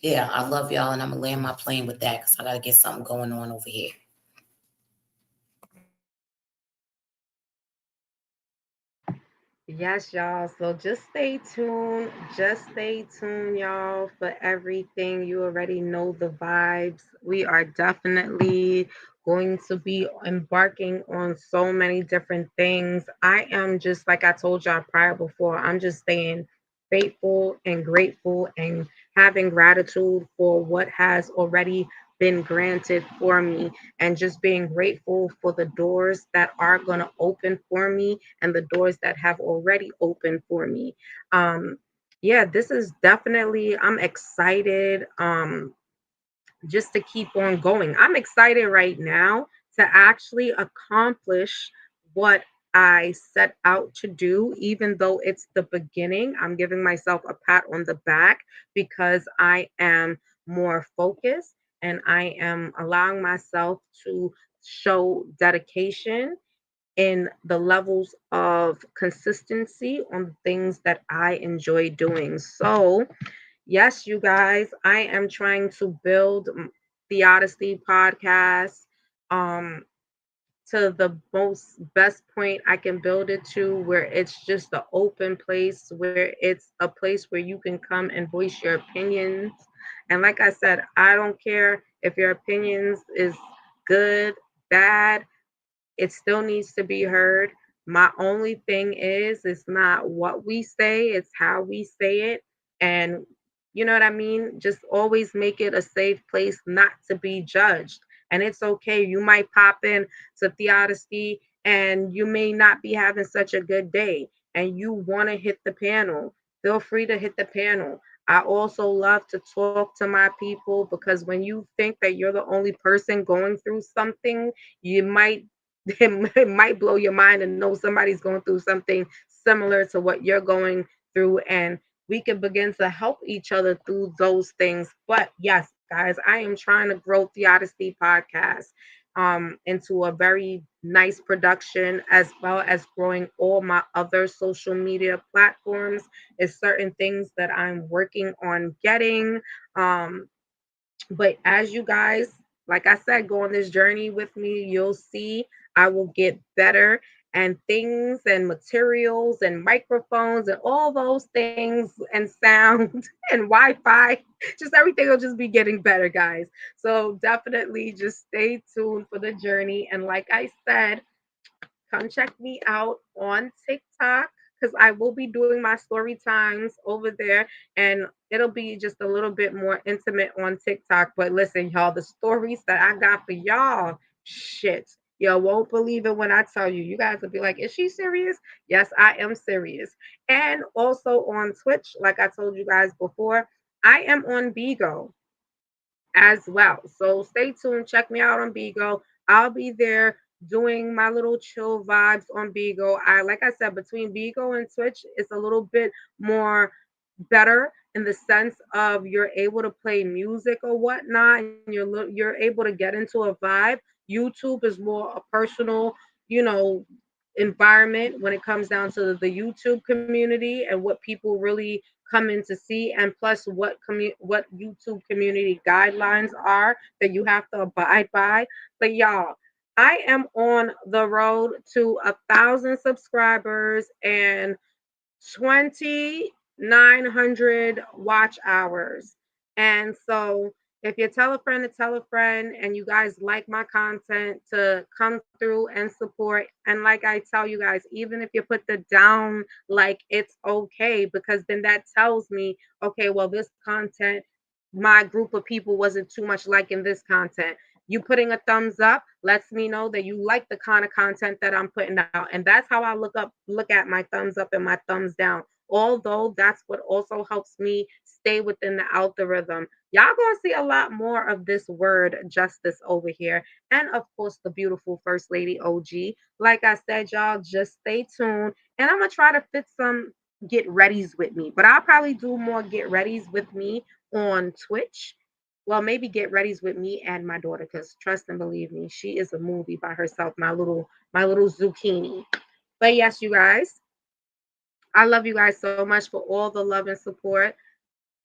yeah, I love y'all, and I'm going to land my plane with that because I got to get something going on over here. Yes, y'all. So just stay tuned. Just stay tuned, y'all, for everything. You already know the vibes. We are definitely going to be embarking on so many different things. I am just, like I told y'all prior before, I'm just staying faithful and grateful and having gratitude for what has already been granted for me, and just being grateful for the doors that are going to open for me and the doors that have already opened for me. Um, yeah, this is definitely, I'm excited. Just to keep on going. I'm excited right now to actually accomplish what I set out to do, even though it's the beginning. I'm giving myself a pat on the back because I am more focused and I am allowing myself to show dedication in the levels of consistency on things that I enjoy doing. So, yes, you guys, I am trying to build the Odyssey podcast um to the most best point I can build it to, where it's just an open place, where it's a place where you can come and voice your opinions. And like I said, I don't care if your opinions is good, bad, it still needs to be heard. My only thing is, it's not what we say, it's how we say it. And you know what I mean? Just always make it a safe place not to be judged. And it's okay. You might pop in to Theodicy and you may not be having such a good day and you want to hit the panel. Feel free to hit the panel. I also love to talk to my people, because when you think that you're the only person going through something, you might it might blow your mind and know somebody's going through something similar to what you're going through, and we can begin to help each other through those things. But yes, guys, I am trying to grow Theodicy podcast into a very nice production, as well as growing all my other social media platforms. Is certain things that I'm working on getting. But as you guys, like I said, go on this journey with me, you'll see I will get better, and things and materials and microphones and all those things and sound and Wi-Fi, just everything will just be getting better, guys. So definitely just stay tuned for the journey. And like I said, come check me out on TikTok, because I will be doing my story times over there, and it'll be just a little bit more intimate on TikTok. But listen, y'all, the stories that I got for y'all, shit. You won't believe it when I tell you. You guys will be like, is she serious? Yes, I am serious. And also on Twitch, like I told you guys before, I am on Bigo as well. So stay tuned. Check me out on Bigo. I'll be there doing my little chill vibes on Bigo. I, like I said, between Bigo and Twitch, it's a little bit more better in the sense of you're able to play music or whatnot, and you're able to get into a vibe. YouTube is more a personal, you know, environment when it comes down to the YouTube community and what people really come in to see, and plus what YouTube community guidelines are that you have to abide by. But y'all, I am on the road to 1,000 subscribers and 2,900 watch hours. And so, if you tell a friend to tell a friend and you guys like my content, to come through and support. And like I tell you guys, even if you put the down, like, it's okay, because then that tells me, okay, well, this content, my group of people wasn't too much liking this content. You putting a thumbs up lets me know that you like the kind of content that I'm putting out. And that's how I look at my thumbs up and my thumbs down. Although that's what also helps me stay within the algorithm. Y'all gonna see a lot more of this word justice over here. And of course, the beautiful First Lady OG. Like I said, y'all, just stay tuned. And I'm gonna try to fit some get readies with me. But I'll probably do more get readies with me on Twitch. Well, maybe get readies with me and my daughter, because trust and believe me, she is a movie by herself, my little zucchini. But yes, you guys, I love you guys so much for all the love and support.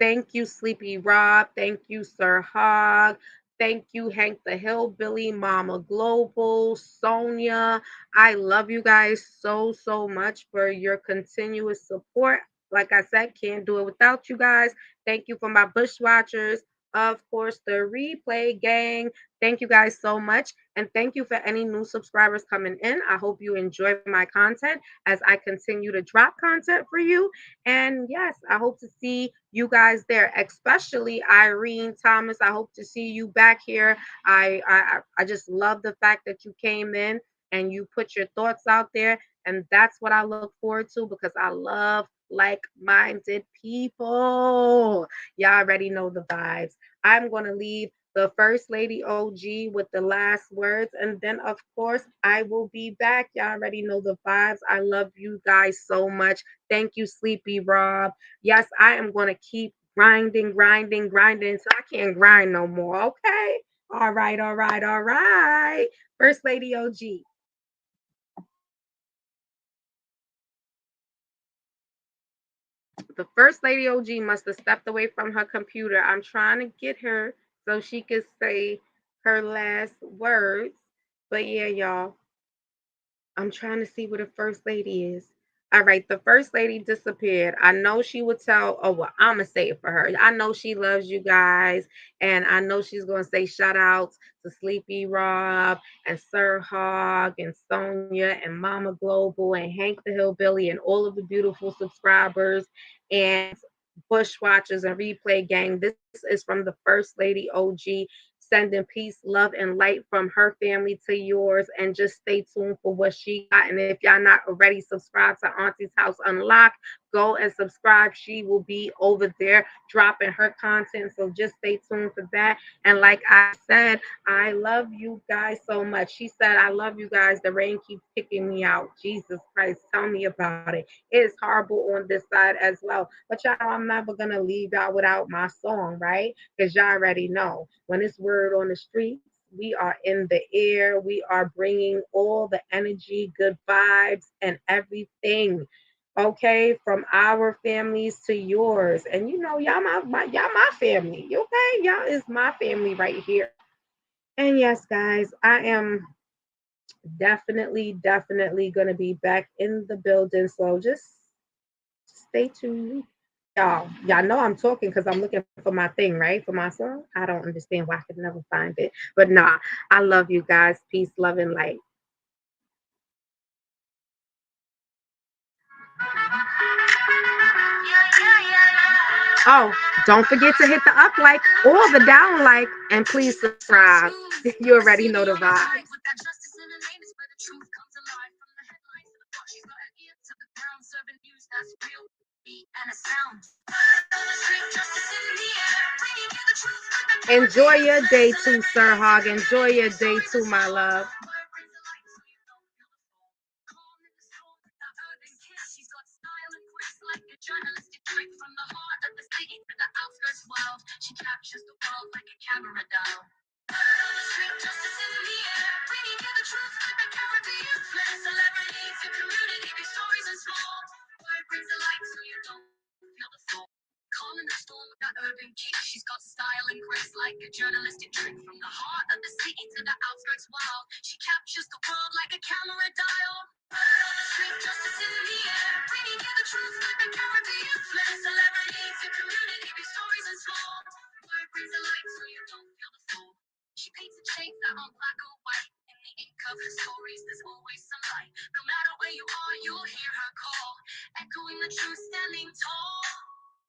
Thank you, Sleepy Rob. Thank you, Sir Hog. Thank you, Hank the Hillbilly, Mama Global, Sonia. I love you guys so much for your continuous support. Like I said, can't do it without you guys. Thank you for my Bushwatchers. Of course, the replay gang. Thank you guys so much. And thank you for any new subscribers coming in. I hope you enjoy my content as I continue to drop content for you. And yes, I hope to see you guys there, especially Irene Thomas. I hope to see you back here. I just love the fact that you came in and you put your thoughts out there. And that's what I look forward to because I love like-minded people. Y'all already know the vibes. I'm going to leave the First Lady OG with the last words. And then, of course, I will be back. Y'all already know the vibes. I love you guys so much. Thank you, Sleepy Rob. Yes, I am going to keep grinding so I can't grind no more. Okay. All right. First Lady OG. The First Lady OG must have stepped away from her computer. I'm trying to get her so she could say her last words. But yeah, y'all, I'm trying to see where the First Lady is. All right, the First Lady disappeared. I know she would tell, oh, well, I'm going to say it for her. I know she loves you guys, and I know she's going to say shout outs to Sleepy Rob and Sir Hog and Sonia and Mama Global and Hank the Hillbilly and all of the beautiful subscribers and Bushwatchers and Replay Gang. This is from the First Lady OG sending peace, love, and light from her family to yours. And just stay tuned for what she got. And if y'all not already subscribed to Auntie's House Unlocked, go and subscribe. She will be over there dropping her content. So just stay tuned for that. And like I said, I love you guys so much. She said, I love you guys. The rain keeps kicking me out. Jesus Christ, tell me about it. It is horrible on this side as well. But y'all know I'm never going to leave y'all without my song, right? Because y'all already know when it's word on the streets, we are in the air. We are bringing all the energy, good vibes, and everything. Okay, from our families to yours, and you know, y'all y'all my family. Okay, y'all is my family right here. And yes, guys, I am definitely gonna be back in the building. So just stay tuned. Y'all know I'm talking because I'm looking for my thing, right? For my song. I don't understand why I could never find it. But nah, I love you guys. Peace, love, and light. Oh, don't forget to hit the up like or the down like, and please subscribe. You already know the vibe. Enjoy your day too, Sir Hog. Enjoy your day too, my love. She's got style and grace like a journalistic trick from the heart of the city to the outskirts wild. She captures the world like a camera dial. On the street, justice in the air, bringing you the truth like a Caribbean flair. Celebrities and community, big stories and small. Word brings the light so you don't feel the fall. Calling the storm with that urban kick. She's got style and grace like a journalistic trick from the heart of the city to the outskirts wild. She captures the world like a camera dial. On the street, justice in the air, bringing you the truth like a Caribbean flair. Celebrities and community, big stories and small. Word brings the light so you don't feel the fall. She paints in shades that aren't black or white. In the ink of her stories, there's always some light. No matter where you are, you'll hear her call, echoing the truth, standing tall.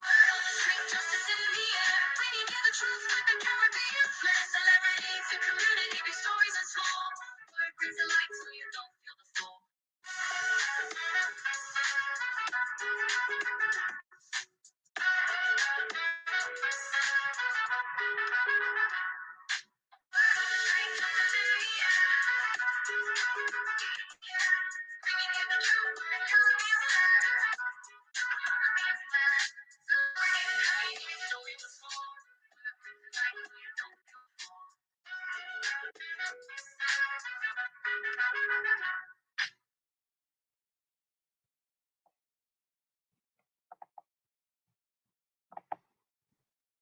Word on the street, justice in the air, bringing you the truth like a Caribbean flair. Celebrities and community, big stories and small. Word brings the light so you don't feel the fall.